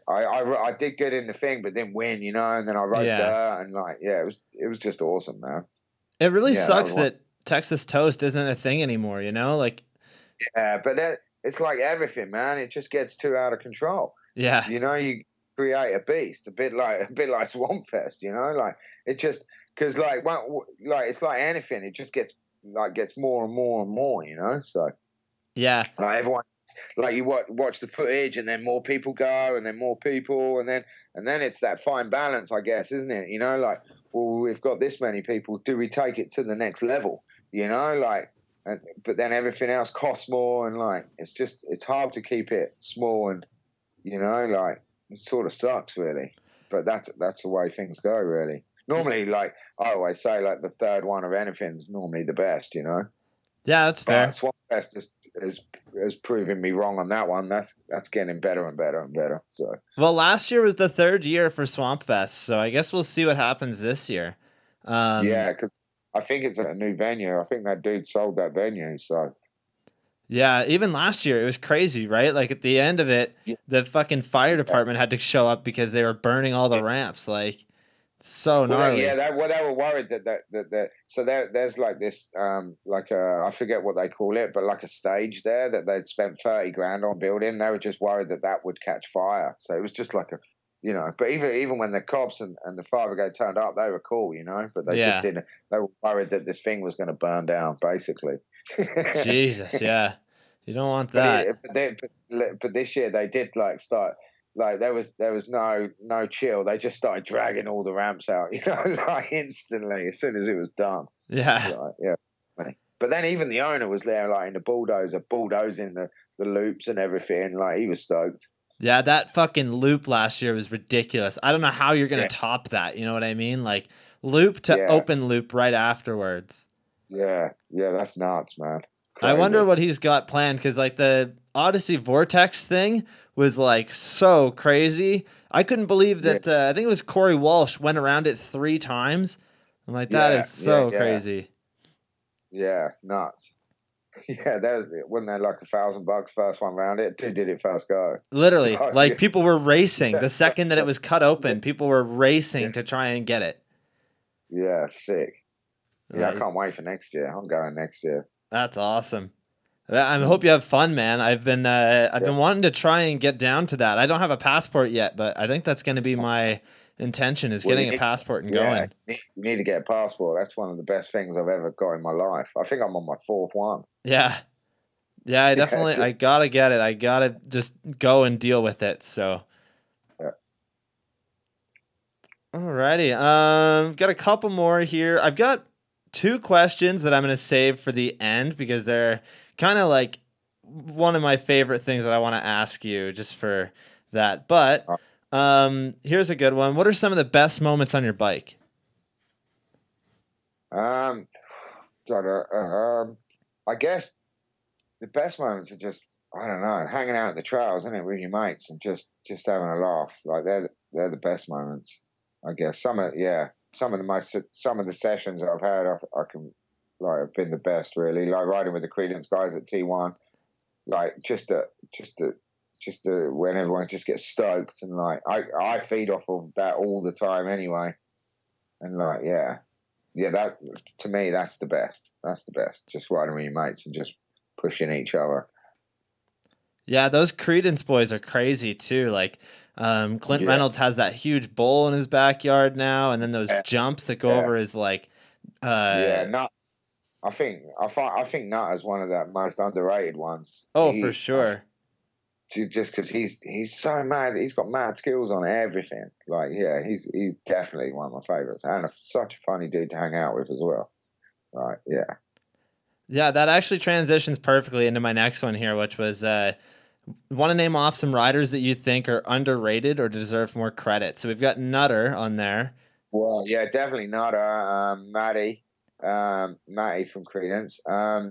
I did good in the thing but didn't win, you know, and then I rode dirt and it was just awesome, man. It really sucks that Texas Toast isn't a thing anymore, you know, like. Yeah, but it's like everything, man. It just gets too out of control. Yeah. You know, you create a beast, a bit like Swamp Fest, you know, like it just, because it's like anything, it just gets more and more and more, you know. So yeah, like everyone, like you watch the footage, and then more people go, and then more people, and then it's that fine balance, I guess, isn't it? You know, like, well, we've got this many people, do we take it to the next level? You know, like. But then everything else costs more, and like it's hard to keep it small, and you know, like it sort of sucks, really. But that's the way things go, really. Normally, like I always say, like the third one of anything's normally the best, you know. Yeah, that's fair. But Swamp Fest is proving me wrong on that one. That's getting better and better and better. So Well, last year was the third year for Swamp Fest, so I guess we'll see what happens this year. yeah, because I think it's a new venue. I think that dude sold that venue. So Yeah, even last year it was crazy, right? Like at the end of it, yeah, the fucking fire department had to show up because they were burning all the ramps. Like, so well, gnarly. they were worried that so there's like this like I forget what they call it, but like a stage there that they'd spent 30 grand on building. They were just worried that would catch fire. So it was just like a, you know. But even when the cops and the fire brigade turned up, they were cool, you know. But they just didn't. They were worried that this thing was going to burn down, basically. Jesus, yeah. You don't want that. But this year they did like start like there was no chill. They just started dragging all the ramps out, you know, like instantly as soon as it was done. Yeah. Like, yeah. But then even the owner was there, like in the bulldozer, bulldozing the loops and everything. Like he was stoked. Yeah, that fucking loop last year was ridiculous. I don't know how you're gonna top that. You know what I mean? Like loop to open loop right afterwards. Yeah, that's nuts, man. Crazy. I wonder what he's got planned because like the Odyssey Vortex thing was like so crazy. I couldn't believe that. I think it was Corey Walsh went around it 3 times. I'm like, that is so crazy. Yeah, nuts. Yeah, wasn't there like $1,000 first one round it? Who did it first go? Literally, like people were racing the second that it was cut open. People were racing to try and get it. Yeah, sick. Yeah, I can't wait for next year. I'm going next year. That's awesome. I hope you have fun, man. I've been wanting to try and get down to that. I don't have a passport yet, but I think that's going to be my intention is getting a passport and going. You need to get a passport. That's one of the best things I've ever got in my life. I think I'm on my 4th one. Yeah. Yeah, I definitely I got to get it. I got to just go and deal with it. So Alrighty. Got a couple more here. I've got 2 questions that I'm going to save for the end because they're kind of like one of my favorite things that I want to ask you just for that. But here's a good one. What are some of the best moments on your bike? I guess the best moments are just, I don't know, hanging out at the trails, isn't it, with your mates and just having a laugh. Like they're the best moments. I guess some of the sessions that I've had, I can like have been the best really. Like riding with the Credence guys at T1, like just when everyone just gets stoked and like I feed off of that all the time anyway, and like that to me that's the best. That's the best. Just riding with your mates and just pushing each other. Yeah, those Credence boys are crazy too. Like Clint Reynolds has that huge bowl in his backyard now, and then those jumps that go over his like. Nut. I think Nut is one of the most underrated ones. Oh, for sure. Just because he's so mad, he's got mad skills on everything. Like, he's definitely one of my favorites, and such a funny dude to hang out with as well. Right? Yeah. Yeah, that actually transitions perfectly into my next one here, which was. Want to name off some riders that you think are underrated or deserve more credit? So we've got Nutter on there. Well, yeah, definitely Nutter. Matty from Credence. I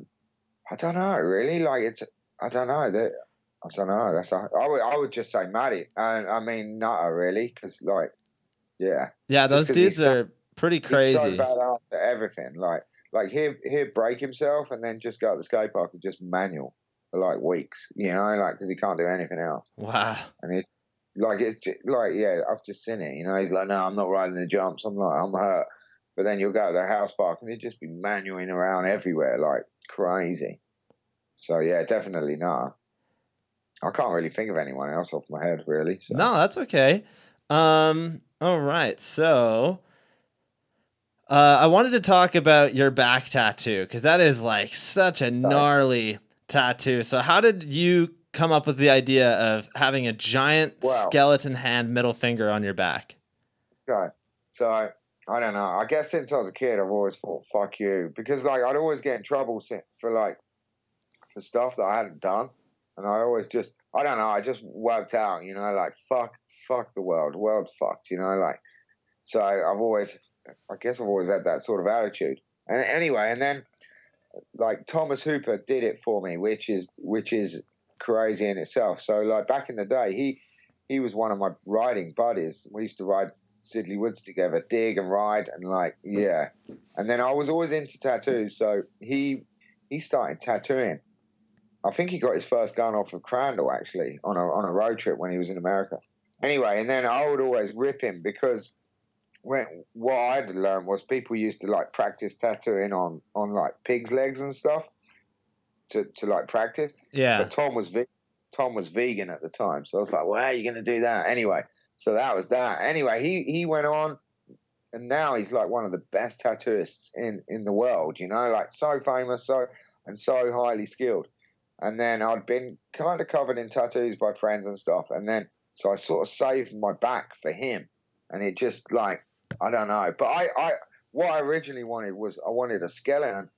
don't know, really. Like I don't know. I would just say Matty. And I mean Nutter, really, because like, yeah, those dudes are pretty crazy. He's so bad after everything. Like he'd break himself and then just go to the skate park and just manual. For like weeks, you know, like because he can't do anything else. Wow. And I've just seen it. You know, he's like, no, I'm not riding the jumps. I'm hurt. But then you'll go to the house park and he'd just be manualing around everywhere like crazy. So yeah, definitely no. I can't really think of anyone else off my head really. So. No, that's okay. All right, so. I wanted to talk about your back tattoo because that is like such a gnarly tattoo. So how did you come up with the idea of having a giant skeleton hand middle finger on your back? Okay. So I don't know. I guess since I was a kid, I've always thought, fuck you. Because like I'd always get in trouble for stuff that I hadn't done. And I always I don't know, I just worked out, you know, like fuck fuck the world. The world's fucked, you know, like. So I guess I've always had that sort of attitude. And anyway, and then like Thomas Hooper did it for me, which is crazy in itself. So like back in the day, he was one of my riding buddies. We used to ride Sidley Woods together, dig and ride, and like yeah. And then I was always into tattoos, so he started tattooing. I think he got his first gun off of Crandall actually on a road trip when he was in America. Anyway, and then I would always rip him because what I'd learned was people used to like practice tattooing on like pigs' legs and stuff to like practice. Yeah. But Tom was vegan at the time, so I was like, well, how are you going to do that? Anyway, so that was that. Anyway, he went on, and now he's like one of the best tattooists in the world. You know, like so famous, so highly skilled. And then I'd been kind of covered in tattoos by friends and stuff, and then so I sort of saved my back for him, and it just like. I don't know, but what I originally wanted was I wanted a skeleton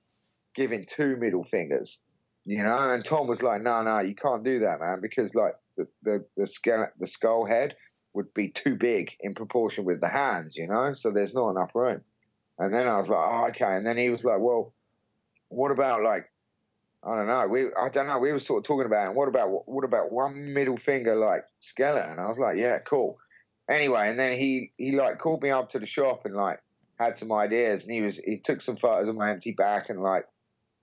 giving 2 middle fingers, you know. And Tom was like, no, you can't do that, man, because like the skull head would be too big in proportion with the hands, you know. So there's not enough room. And then I was like, oh, okay. And then he was like, well, what about like I don't know. We were sort of talking about it. What about 1 middle finger like skeleton? I was like, yeah, cool. Anyway, and then he like called me up to the shop and like had some ideas, and he took some photos of my empty back and like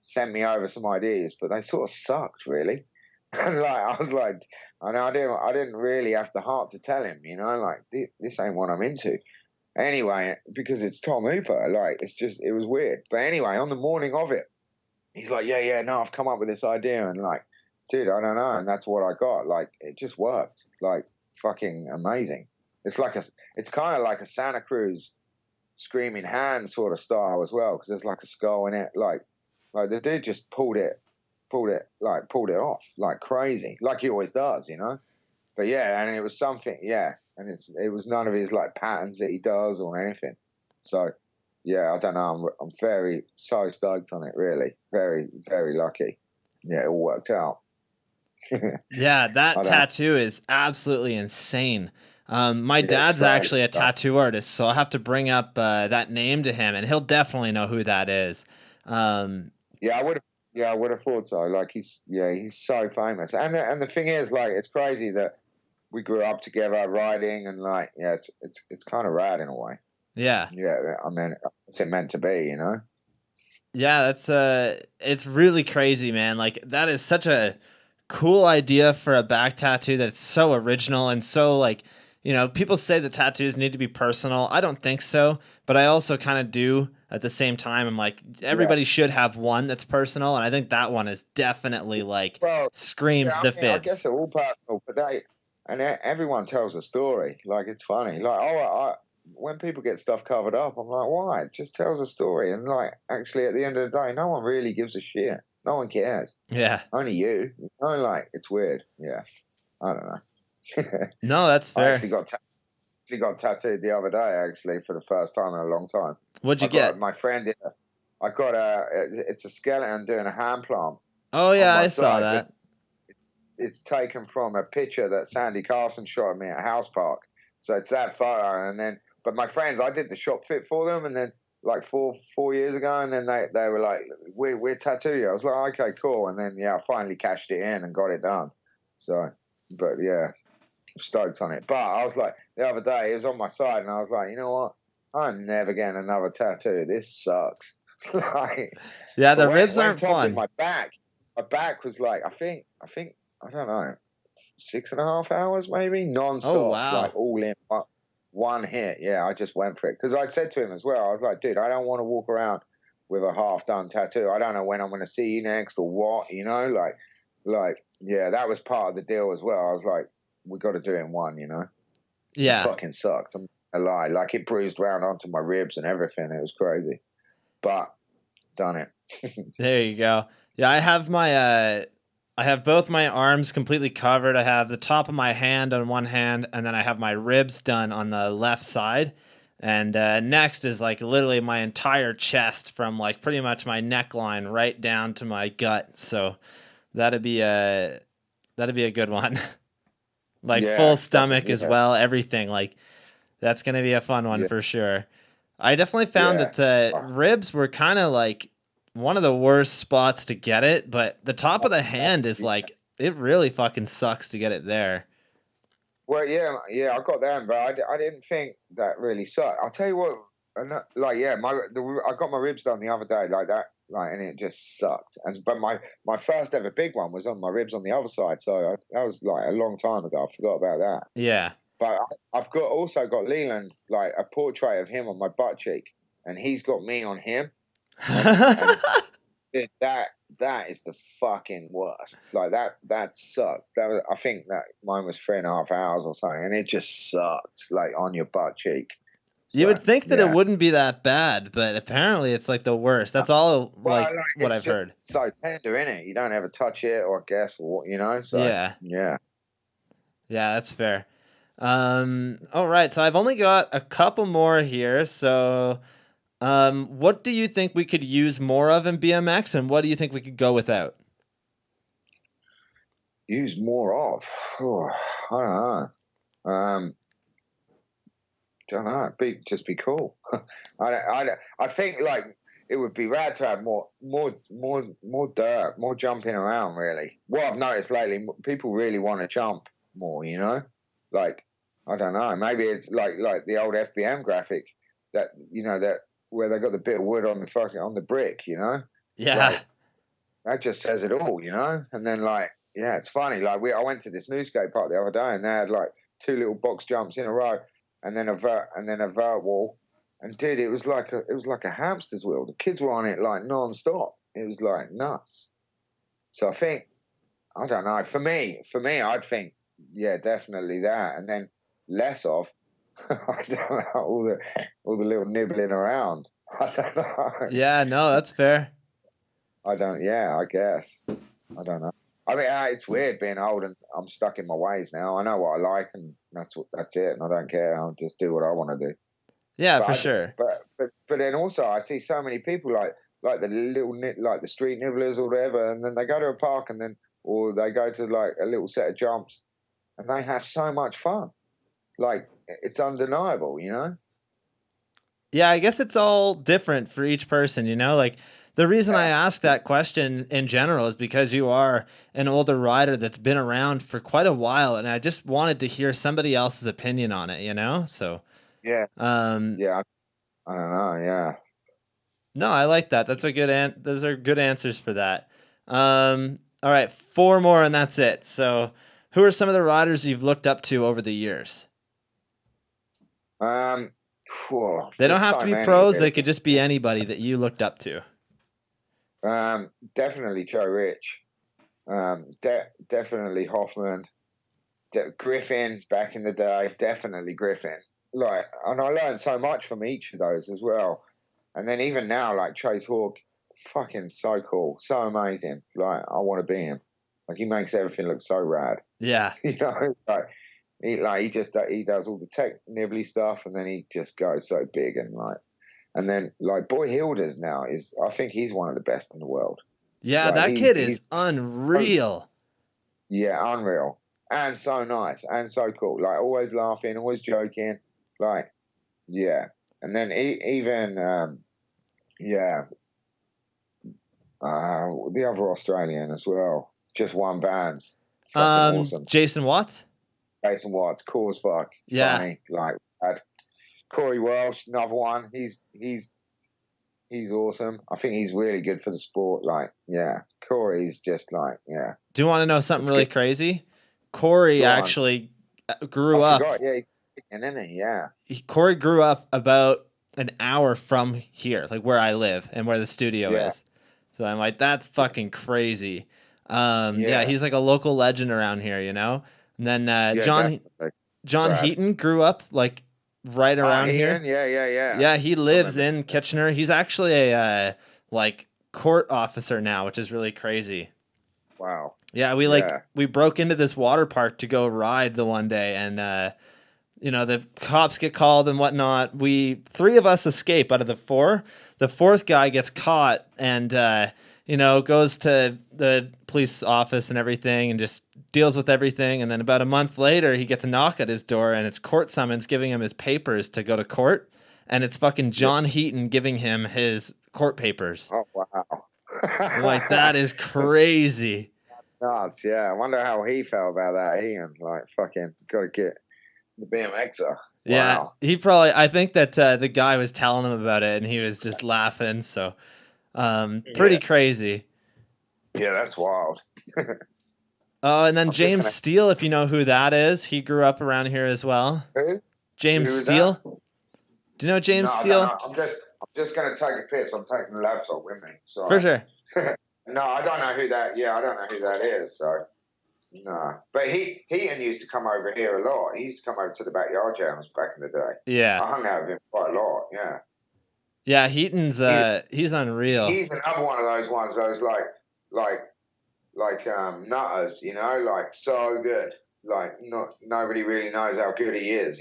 sent me over some ideas, but they sort of sucked really. And like I was like, I didn't really have the heart to tell him, you know, like this ain't what I'm into. Anyway, because it's Tom Hooper, like it was weird. But anyway, on the morning of it, he's like, yeah, no, I've come up with this idea, and like, dude, I don't know, and that's what I got. Like it just worked, like fucking amazing. It's kind of like a Santa Cruz screaming hand sort of style as well, because there's like a skull in it. Like the dude just pulled it off like crazy, like he always does, you know. But yeah, and it was something, yeah, and it was none of his like patterns that he does or anything. So yeah, I don't know. I'm very so stoked on it, really, very very lucky. Yeah, it all worked out. Yeah, that tattoo is absolutely insane. My dad's actually a tattoo artist, so I'll have to bring up that name to him, and he'll definitely know who that is. Yeah, I would have thought so. Like he's so famous, and the thing is, like, it's crazy that we grew up together riding, and like, yeah, it's kind of rad in a way. Yeah, I mean, it's meant to be, you know. Yeah, it's really crazy, man. Like that is such a cool idea for a back tattoo that's so original and so like. You know, people say that tattoos need to be personal. I don't think so, but I also kind of do at the same time. I'm like, everybody should have one that's personal, and I think that one is definitely like screams the Fids. I guess they're all personal, but everyone tells a story. Like it's funny. Like when people get stuff covered up, I'm like, why? It just tells a story, and like actually at the end of the day, no one really gives a shit. No one cares. Yeah, only you. Like it's weird. Yeah, I don't know. No, that's fair. I actually got tattooed the other day, actually, for the first time in a long time. What'd you get? My friend, it's a skeleton doing a hand plant. Oh yeah, I saw that. It's taken from a picture that Sandy Carson shot of me at House Park. So it's that photo, and then, but my friends, I did the shop fit for them, and then like four years ago, and then they were like, we're tattoo you. I was like, okay, cool, and then yeah, I finally cashed it in and got it done. So, but yeah. Stoked on it, but I was like the other day, it was on my side, and I was like, you know what? I'm never getting another tattoo. This sucks. Like, yeah, the ribs aren't fun. My back was like, I think I don't know, 6.5 hours maybe non-stop. Oh wow! Like all in one hit. Yeah, I just went for it because I said to him as well. I was like, dude, I don't want to walk around with a half-done tattoo. I don't know when I'm going to see you next or what. You know, like yeah, that was part of the deal as well. I was like, we got to do it in one, you know? Yeah. It fucking sucked. I'm not gonna lie. Like, it bruised round onto my ribs and everything. It was crazy. But, done it. There you go. Yeah, I have both my arms completely covered. I have the top of my hand on one hand, and then I have my ribs done on the left side. And next is, like, literally my entire chest from, like, pretty much my neckline right down to my gut. So, that'd be a good one. like Yeah, full stomach definitely, as yeah. well, everything. Like that's gonna be a fun one Yeah. for sure. I definitely found Yeah. that ribs were kind of like one of the worst spots to get it, but the top of the hand is like it really fucking sucks to get it there. Well, yeah, I got them, but I didn't think that really sucked. I'll tell you what, like, yeah, I got my ribs done the other day, like that, like, and it just sucked. But my first ever big one was on my ribs on the other side, so that was like a long time ago. I forgot about that. Yeah. But I've also got Leland, like a portrait of him on my butt cheek, and he's got me on him, and dude, that is the fucking worst. Like that sucked. I think that mine was 3.5 hours or something, and it just sucked. Like on your butt cheek. You So, would think that it yeah. wouldn't be that bad, but apparently it's like the worst. That's all Well, like what it's I've just heard. so tender, innit? You don't ever touch it or guess what, you know. So Yeah. yeah. Yeah, that's fair. All right, so I've only got a couple more here. So, what do you think we could use more of in BMX, and what do you think we could go without? Use more of. Oh, I don't know. Don't know. Just be cool. I think like it would be rad to have more dirt, more jumping around. Really, what I've noticed lately, people really want to jump more. You know, like I don't know. Maybe it's like the old FBM graphic that that where they got the bit of wood on the brick. You know, Yeah. like, that just says it all. You know, and then like yeah, it's funny. Like I went to this new skate park the other day, and they had like 2 little box jumps in a row. And then a vert wall, and dude, it was like a hamster's wheel. The kids were on it like non-stop. It was like nuts. So I think I don't know. For me, I'd think yeah, definitely that, and then less of I don't know all the little nibbling around. I don't know. Yeah, no, that's fair. I don't. Yeah, I guess. I don't know. I mean, it's weird being old and I'm stuck in my ways now. I know what I like, and that's it. And I don't care. I'll just do what I want to do. Yeah, for sure. But then also I see so many people like the little like the street nibblers or whatever, and then they go to a park or they go to like a little set of jumps, and they have so much fun. Like it's undeniable, you know. Yeah, I guess it's all different for each person, you know? Like the reason I ask that question in general is because you are an older rider that's been around for quite a while, and I just wanted to hear somebody else's opinion on it, you know? So yeah, yeah, I don't know, yeah. No, I like that. That's a good those are good answers for that. All right, 4 more and that's it. So, who are some of the riders you've looked up to over the years? They don't have to be pros. They could just be anybody that you looked up to. Definitely Joe Rich. Definitely Hoffman. Griffin back in the day. Definitely Griffin. Like, and I learned so much from each of those as well. And then even now, like Chase Hawk, fucking so cool, so amazing. Like, I want to be him. Like, he makes everything look so rad. Yeah. You know, he does all the tech nibbly stuff, and then he just goes so big and then like Boy Hilders now I think he's one of the best in the world. Yeah, like, that kid is unreal. Yeah, unreal, and so nice and so cool. Like always laughing, always joking. Like, yeah, and then even the other Australian as well. Just one band. Fucking awesome. Jason Watts. Jason Watts, cool as fuck. Yeah. Funny. Like Corey Welsh, another one. He's awesome. I think he's really good for the sport. Like, yeah, Corey's just like, yeah. Do you want to know something really crazy? Corey actually grew up. Yeah, he's isn't he? Yeah. Corey grew up about an hour from here, like where I live and where the studio is. So I'm like, that's fucking crazy. Yeah, he's like a local legend around here, you know. And then John Heaton grew up like right around here. Yeah. Yeah, he lives in Kitchener. He's actually a like court officer now, which is really crazy. Wow. Yeah, we broke into this water park to go ride the one day, and you know, the cops get called and whatnot. 3 of us escape out of the 4. The 4th guy gets caught, and goes to the police office and everything and just deals with everything. And then about a month later, he gets a knock at his door and it's court summons giving him his papers to go to court. And it's fucking John Heaton giving him his court papers. Oh, wow. Like, that is crazy. Nuts, yeah. I wonder how he felt about that. Ian, like, fucking got to get the BMXer. Yeah, Wow. I think that the guy was telling him about it and he was just laughing. So, pretty crazy. Yeah, that's wild. And then James Steele, if you know who that is, he grew up around here as well. Who? James Who is Steele. that? Do you know James No, Steele? I'm just gonna take a piss. I'm taking the laptop with me. So For sure. No, I don't know who that. Yeah, I don't know who that is. So no, but Heaton used to come over here a lot. He used to come over to the backyard jams back in the day. Yeah. I hung out with him quite a lot. Yeah. Yeah, Heaton's he's unreal. He's another one of those ones. Those like nutters. Like so good. Like nobody really knows how good he is.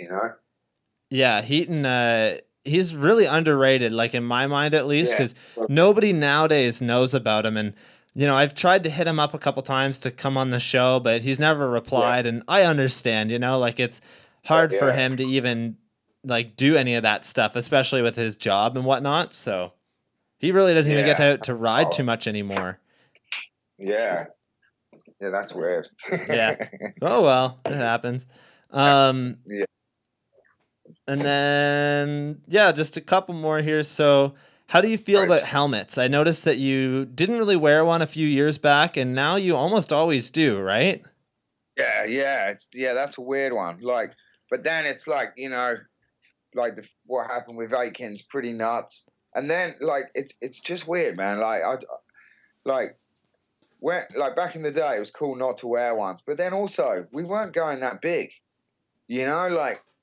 Yeah, Heaton. He's really underrated, like in my mind at least, because nobody nowadays knows about him. And I've tried to hit him up a couple times to come on the show, but he's never replied. And I understand, like it's hard for him to even like do any of that stuff, especially with his job and whatnot. So he really doesn't even get to ride too much anymore. Yeah, that's weird. Yeah. Oh well, it happens. Yeah. And then, just a couple more here. So, how do you feel about helmets? I noticed that you didn't really wear one a few years back, and now you almost always do, right? Yeah. That's a weird one. Like, but then it's like, what happened with Aiken's pretty nuts. And then, like, it's just weird, man. Like, back in the day, it was cool not to wear ones. But then also, we weren't going that big,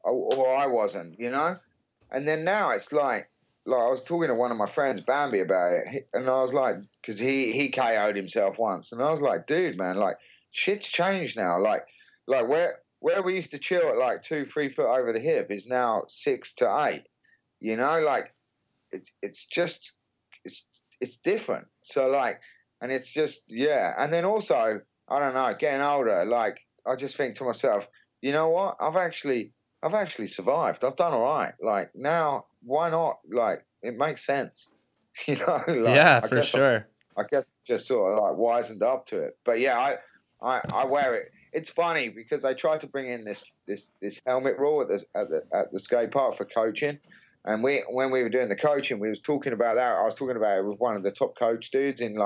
or I wasn't, and then now it's like I was talking to one of my friends, Bambi, about it, and I was like, because he KO'd himself once, and I was like, dude, man, like shit's changed now, like where we used to chill at like 2-3 foot over the hip is now 6 to 8, like it's different. So like, and it's just and then also I don't know, getting older, like I just think to myself, you know what, I've actually survived. I've done all right. Like now, why not? Like it makes sense, Like, yeah, for sure. I guess just sort of like wisened up to it. But yeah, I wear it. It's funny because I tried to bring in this helmet rule at the skate park for coaching, and when we were doing the coaching, we was talking about that. I was talking about it with one of the top coach dudes in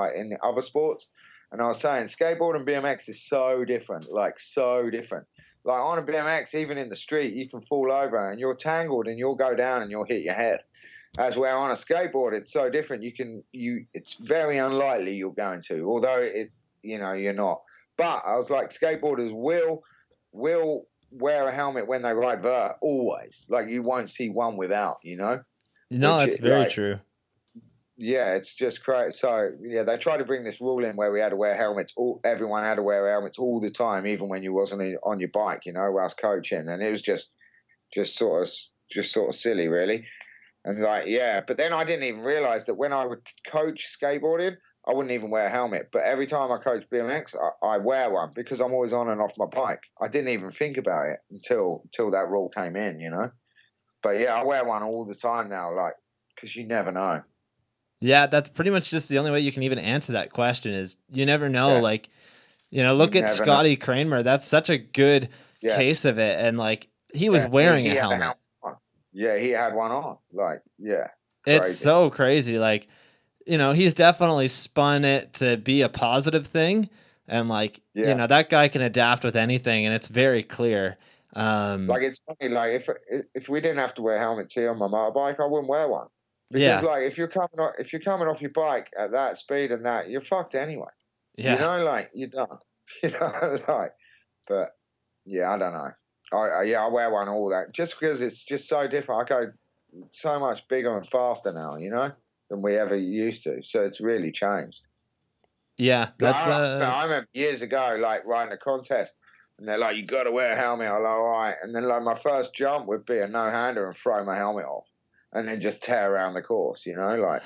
other sports, and I was saying skateboard and BMX is so different, like so different. Like on a BMX, even in the street, you can fall over and you're tangled and you'll go down and you'll hit your head. As where on a skateboard, it's so different. It's very unlikely you're going to, although you're not. But I was like, skateboarders will wear a helmet when they ride vert, always. Like you won't see one without, No, that's very true. Yeah, it's just crazy. So yeah, they tried to bring this rule in where we had to wear helmets. Everyone had to wear helmets all the time, even when you wasn't on your bike. Where I was coaching, and it was just sort of silly, really. And but then I didn't even realize that when I would coach skateboarding, I wouldn't even wear a helmet. But every time I coach BMX, I wear one because I'm always on and off my bike. I didn't even think about it until that rule came in, But yeah, I wear one all the time now, like because you never know. Yeah, that's pretty much just the only way you can even answer that question is you never know. Yeah. Like, look at Scotty Kramer. That's such a good case of it. And like, he was wearing a helmet. Yeah, he had one on. Like, crazy. It's so crazy. Like, he's definitely spun it to be a positive thing. And like, that guy can adapt with anything. And it's very clear. Like, it's funny. Like, if we didn't have to wear helmets here on my motorbike, I wouldn't wear one. Because like if you're coming off your bike at that speed and that, you're fucked anyway. Yeah. Like you're done. Like. But yeah, I don't know. I wear one all that just because it's just so different. I go so much bigger and faster now, than we ever used to. So it's really changed. Yeah, that's. I remember years ago, like riding a contest, and they're like, "You got to wear a helmet." I'm like, "All right," and then like my first jump would be a no-hander and throw my helmet off. And then just tear around the course, like.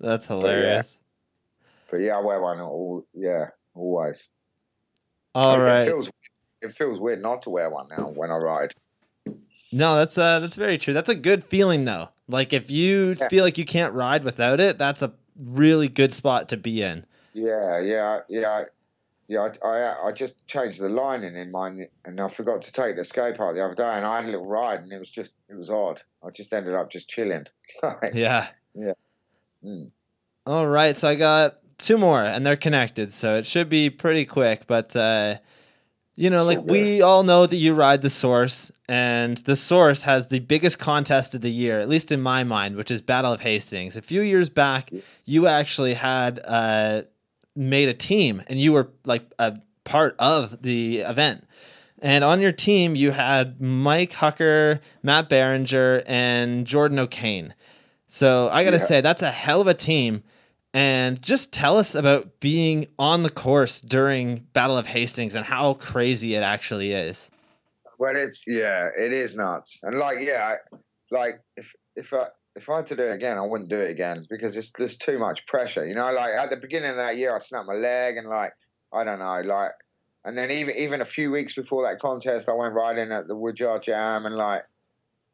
That's hilarious. But yeah, I wear one always. All right. It feels weird not to wear one now when I ride. No, that's very true. That's a good feeling though. Like if you feel like you can't ride without it, that's a really good spot to be in. Yeah. I just changed the lining in mine, and I forgot to take the skate park the other day, and I had a little ride, and it was odd. I just ended up just chilling. Yeah. Yeah. Mm. All right, so I got two more, and they're connected, so it should be pretty quick. But we all know that you ride the Source, and the Source has the biggest contest of the year, at least in my mind, which is Battle of Hastings. A few years back, you actually had made a team, and you were like a part of the event. And on your team, you had Mike Hucker, Matt Berenger, and Jordan O'Kane. So I got to say, that's a hell of a team. And just tell us about being on the course during Battle of Hastings and how crazy it actually is. Well, it is nuts. And if I had to do it again, I wouldn't do it again because there's too much pressure. Like at the beginning of that year, I snapped my leg and I don't know, and then even a few weeks before that contest, I went riding at the Woodyard Jam and I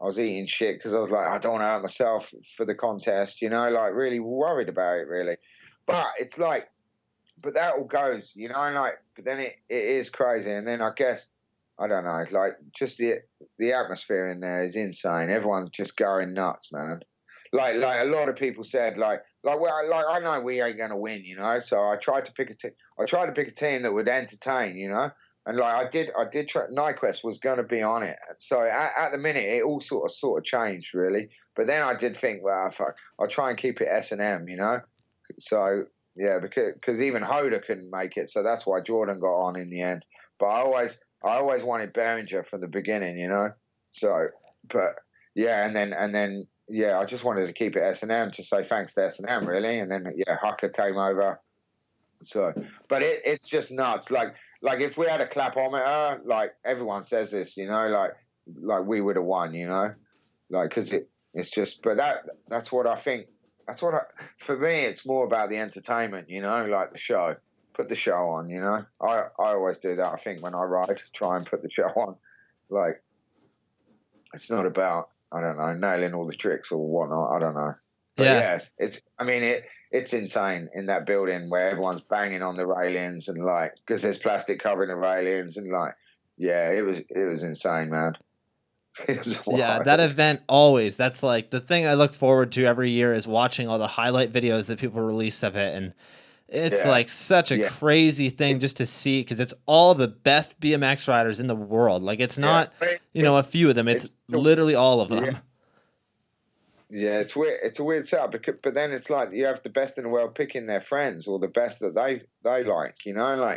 was eating shit because I was like, I don't want to hurt myself for the contest, really worried about it, really. But it's but that all goes, but then it is crazy. And then I guess, I don't know, just the atmosphere in there is insane. Everyone's just going nuts, man. Like a lot of people said, I know we ain't gonna win, So I tried to pick a team. I tried to pick a team that would entertain, And I did try. Nyquist was going to be on it. So at the minute, it all sort of changed, really. But then I did think, well, fuck, I'll try and keep it S&M, So, yeah, because even Hoda couldn't make it. So that's why Jordan got on in the end. But I always wanted Berenger from the beginning, So, but, yeah, and then, I just wanted to keep it S&M to say thanks to S&M, really. And then, Hucker came over. So, but it's just nuts. Like if we had a clapometer, everyone says this, like we would have won, because it's just. But that's what I think. For me, it's more about the entertainment, like the show. Put the show on, I always do that. I think when I ride, try and put the show on. It's not about, I don't know, nailing all the tricks or whatnot. I don't know. But yeah it's insane in that building where everyone's banging on the railings and because there's plastic covering the railings and it was insane, man. It was wild. Yeah, that event always. That's the thing I look forward to every year is watching all the highlight videos that people release of it, and it's such a crazy thing just to see because it's all the best BMX riders in the world. It's not a few of them. It's literally all of them. Yeah. Yeah, it's weird. It's a weird setup, but then it's you have the best in the world picking their friends or the best that they like,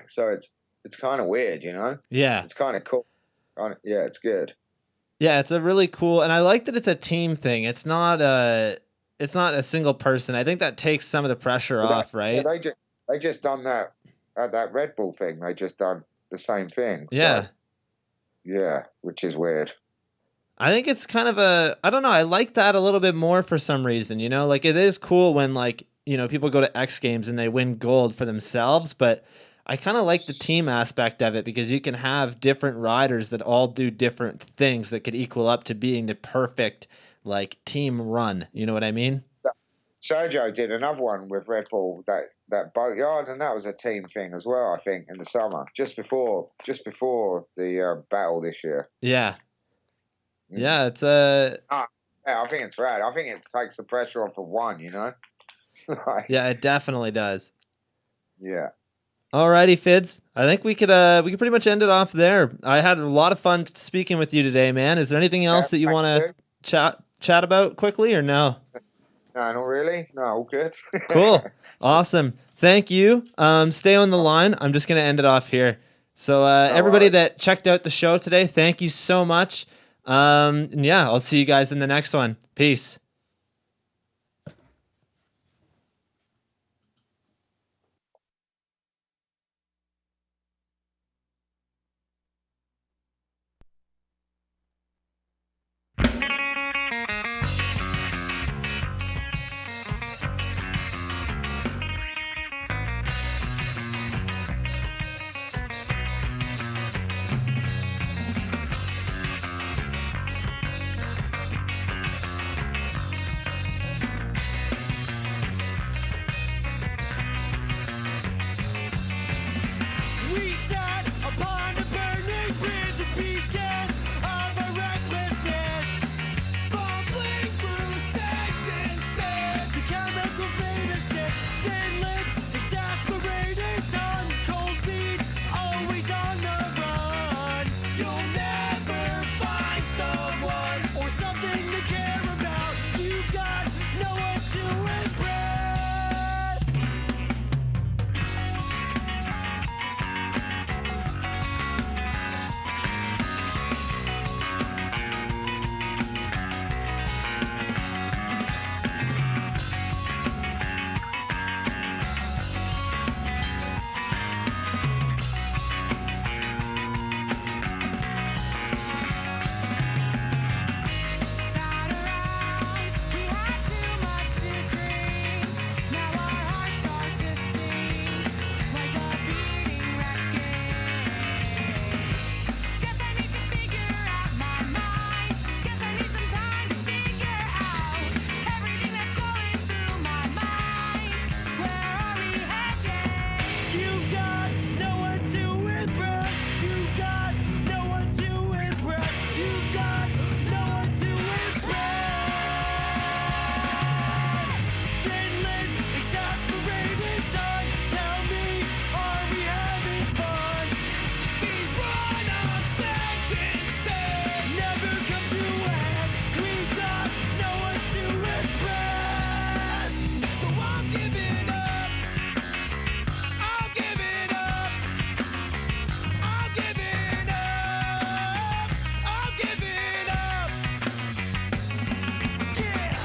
so it's kind of weird, Yeah, it's kind of cool. Yeah, it's good. Yeah, it's a really cool, and I like that it's a team thing. It's not a single person. I think that takes some of the pressure off, right? Yeah, they just done that at that Red Bull thing. They just done the same thing. Yeah, so, yeah, which is weird. I think it's kind of I don't know, I like that a little bit more for some reason, it is cool when people go to X Games and they win gold for themselves, but I kind of like the team aspect of it because you can have different riders that all do different things that could equal up to being the perfect team run, you know what I mean? Sergio did another one with Red Bull, that boatyard, and that was a team thing as well, I think, in the summer, just before the battle this year. Yeah. Yeah, it's I think it's rad. I think it takes the pressure off of one, Yeah, it definitely does. Yeah. Alrighty, Fids. I think we could pretty much end it off there. I had a lot of fun speaking with you today, man. Is there anything else that you want to chat about quickly or no? No, not really. No, all good. Cool. Awesome. Thank you. Stay on the line. I'm just gonna end it off here. So everybody that checked out the show today, thank you so much. And yeah, I'll see you guys in the next one. Peace. began of a recklessness, bubbling through sentences. The chemicals made us sick, thin lips, exasperated tongue, cold feet, always on the run. You'll never find someone or something to care about. You've got no one to impress. Sat around, we had too much to drink. Now our hearts start to sing like a beating record. Guess I need to figure out my mind. Guess I need some time to figure out everything that's going through my mind. Where are we headed? You've got no one to impress. You've got no one to impress. You've got no one to impress. Thin lips, exasperated tongue. Tell me, are we having fun? These run-on sentences never come to end. We've got no one to impress. So I'm giving up. I'm giving up. I'm giving up. I'm giving up. Yeah.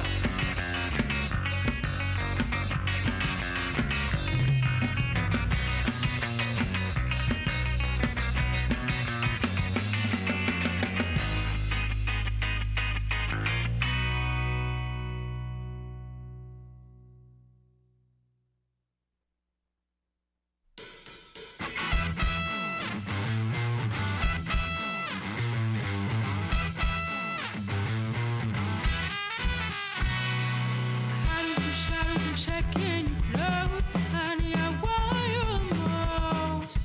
Hiding through shadows and checking your clothes. Honey, I want you most,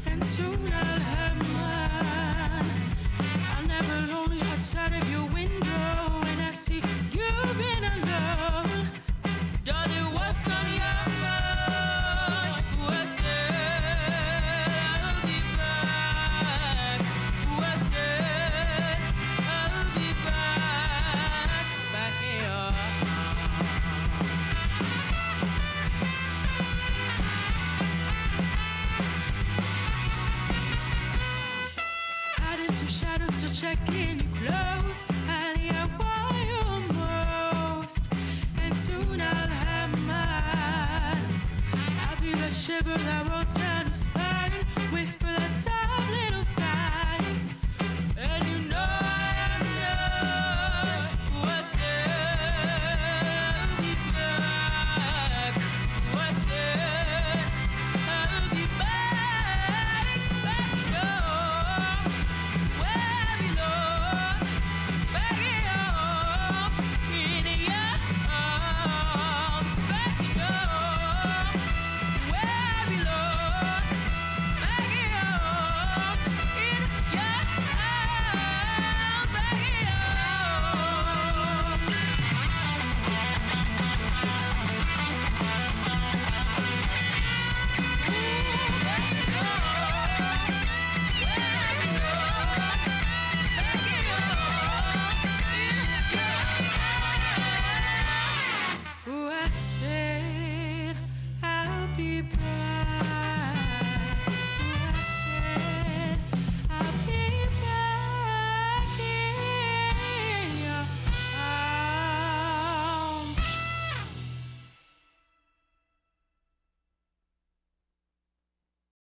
and soon I'll have mine. I'm never lonely outside of your window, and I see you've been alone. Darling, what's on your mind? I said I'll be back. I said I'll be back here. Hiding through shadows, still checking your clothes. Honey, I want you most, and soon I'll have mine. I'll be that shiver that rolls down your spine, whisper that